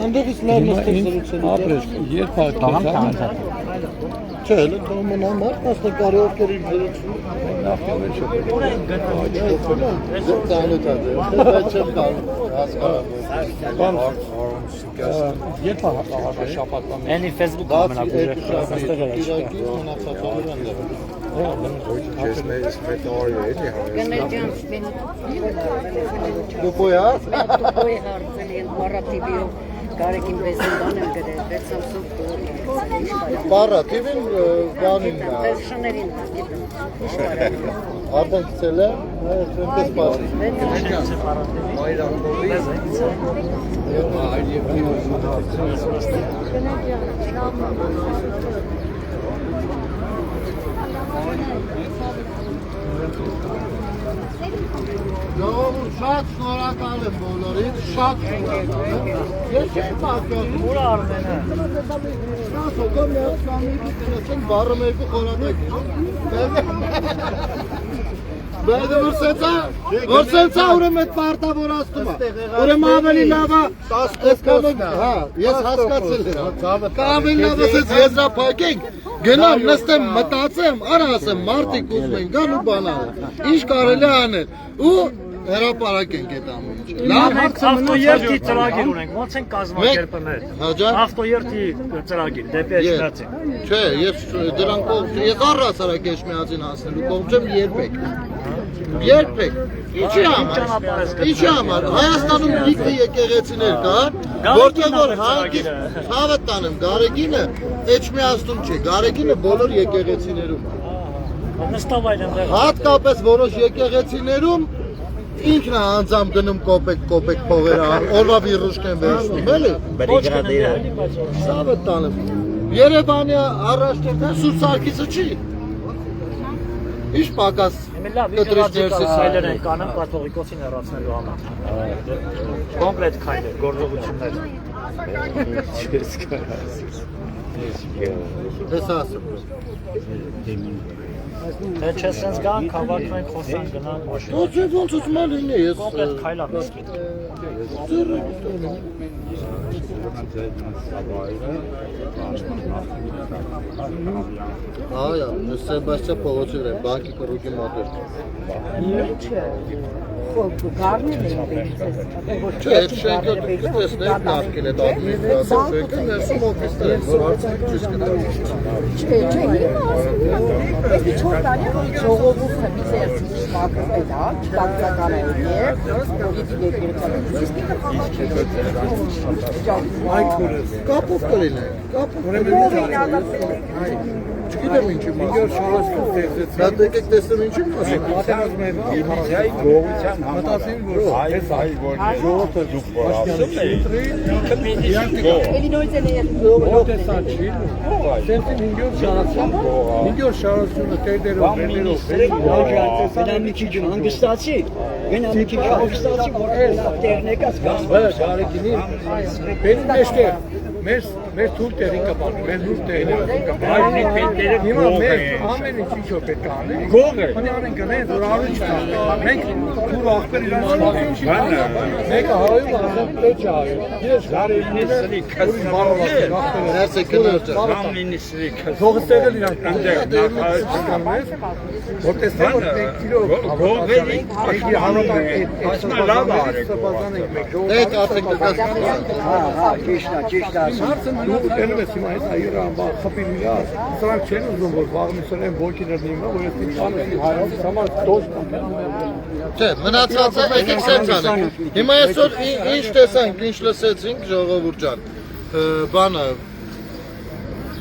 Այնտեղից լավ նստեցրություն։ Ապրես, երբ Չէ, elə դոմոնան մարդ մասնակարի ովքեր իր զրուցում։ Ծանոթ է, բայց չեմ կարող հասկանալ։ երբ շաբաթը Էնի Facebook ամենակուժը այստեղ էր։ Իրակի մնացածով են դեռ։ Դուպոյա։ Դուպոյի հարցել են նարատիվիով Կարեկին բեզենдан եմ գրել, վերցամսով Պարատիվին բանին նա։ Վերշաներին Արդեն գցել է, այնպես պարատիվ։ Ժողովուրդ, շատ շնորհակալ եմ բոլորից, շատ շնորհակալ եմ։ Ես չեմ պատկանում։ Ուր Արմենը։ Սոսո միացնամիքի տնեցեն բարը մեկու խորատակ։ Բեդը որսեցա ուրեմ էտ պարտավորաստում է։ Ուրեմ ավելի լավա, հա, ես հասկացել եմ։ Ավելի լավա սեց եզրապակենք, գնամ, նստեմ, մտածեմ, արա ասեմ, մարդիկ ուզում են գան ու բանալ։ Ինչ կարելի անել։ Ու հրապարակենք այդ ամեն ինչը։ Լավ, ավտոերթի ծրագիր ունենք, ո՞նց են կազմակերպել։ Հաջա։ Ավտոերթի ծրագիր, դեպի Էջմիածին։ Չէ, ես դրան կողմ, ես առհասարակ Էջմիածին հասնելու կողմ չեմ երբեք։ Երբեք։ Ինչի համար։ Հայաստանում լիքը եկեղեցիներ կան, որտեղ որ հանգիստ ցավը տանեմ, Գարեգինը Էջմիածնում չէ, Գարեգինը բոլոր եկեղեցիներում է։ Հատկապես որոշ եկեղեցիներում ինքն է անձամբ գնում կոպեկ փողերը, օրվա վիրուշկեն վերցնում, էլի։ Ցավը տանեմ։ Երևանի առաջնորդը Սուրբ Սարգիսը չի։ Ինչ պակաս կտրիչներ քայլեր են կանում կաթողիկոսին հեռացնելու համար։ Կոնկրետ քայլեր, գործողություններ։ Ես ասում։ Դե չես sense գան, քաղաքային խոսան գնան մաշին։ Ոնց ուզում ալ ինի ես Կոմպլետ քայլա միսկիտ։ Այո, Սեբաստիա փողոցի վրա բանկի կռուկի մոտ։ Չէ, շենքը տեսնեք նախքին այդ ադմինիստրացիա շենքը ներսում օֆիսներ են, որ հարցը ճիշտ կդառնա։ Չէ, այս 4 տարի ժողովուրդը մի ծերծի մակրել է, տակտական է Կապով կլինենք, կապով։ Չգիտեմ ինչի մասին։ Դա դեկեք տեսնեմ ինչի մասին։ Միլիցիայի գողության համար այս այլ որ ժողովուրդը դուք որ ասում եք Էլի նույնց է Ոտեսան չի։ Սենտին 5 շարացումը տերերով Գնա մի քիչ հանգստացի, որ տեղն եկած գազ Շարիկինի բերի մեջտեղ մեր թուր տեղին կպարի, մեր նուր տեղին կպարի։ Հիմա մեր ամեն ինչով պետք է անենք։ Գողը։ Անի անենք գնենք, որ արու չտանք։ Մենք թուր աղբեր իրանցին չի։ Մեկը հայում ասեմ պետք է հայում։ Ես Զարինիսրի քսնարով Ներսը կնոջը։ Ռամինիսրի Գողը տեղել իրանք նախարարությունից, որ տեսնեմ որ 1 կիլո գողերի աշխարհի ասма լավ արեք։ Դե կացեք դες։ ճիշտ է։ Հարցը դու տենում ես հիմա այս այրա ամբա խփին իրա, սրանք չեն ուզում որ վաղնիսեն բոկիներ նիմա, որ ես ինքանս հայրոց համար դոս Չէ, մնացածը եկեք սենց անենք։ Հիմա այսօր ինչ տեսանք, ինչ լսեցինք ժողովուրդ ջան։ Բանը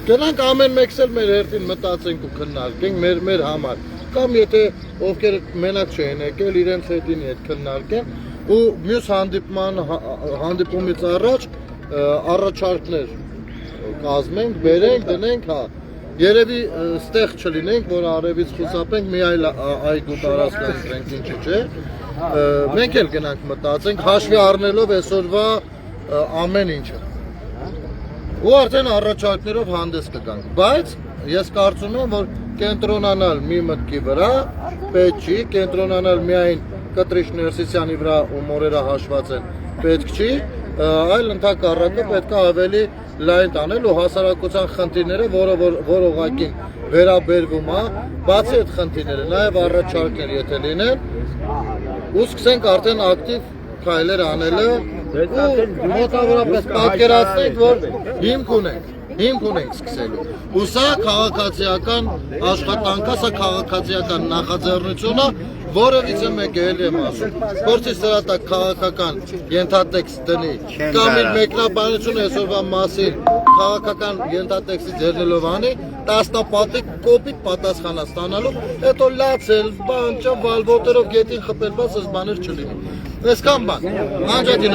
գնանք ամեն մեկս էլ մեր հերթին մտածենք ու քննարկենք մեր համար։ Կամ եթե ովքեր մենակ չեն եկել, իրենց հետին հետ քննարկեն ու մյուս հանդիպումից առաջ առաջարկներ կազմենք, բերենք, դնենք, հա։ Երևի ստեղ չլինենք, որ արևից խուսափենք, մի այլ այգու տարածք ընտրենք, ինչի՞ չէ։ Մենք էլ գնանք մտածենք, հաշվի առնելով այսօրվա ամեն ինչը։ Ու արդեն առաջարկներով հանդես կգանք, բայց ես կարծում եմ, որ կենտրոնանալ մի մտքի վրա պետք չի, կենտրոնանալ միայն Կտրիշ Ներսիսյանի վրա ու մորերը հաշված են պետք չի, այլ ընդհակառակը պետք է ավելի լայն տանել ու հասարակության խնդիրները, որ ուղղակի վերաբերվում է, բացի այդ խնդիրները, նաև առաջարկներ եթե լինեն, ու սկսենք արդեն ակտիվ քայլեր անելը ու մոտավորապես պատկերացնենք, որ հիմք ունենք սկսելու։ Ու սա քաղաքացիական աշխատանքը, սա քաղաքացիական նախաձեռնությունը, որևիցե մեկը էլ եմ ասում, փորձի սրա տակ քաղաքական ենթատեքստ դնի, կամ իր մեկնաբանությունը այսօրվա մասին քաղաքական ենթատեքստից ելնելով անի, տասնապատիկ կոպիտ պատասխանա ստանալու, հետո լացել, բան, վալվոտերով գետին խփելված այս բաներ չլինի։ Այսքան բան, անջատին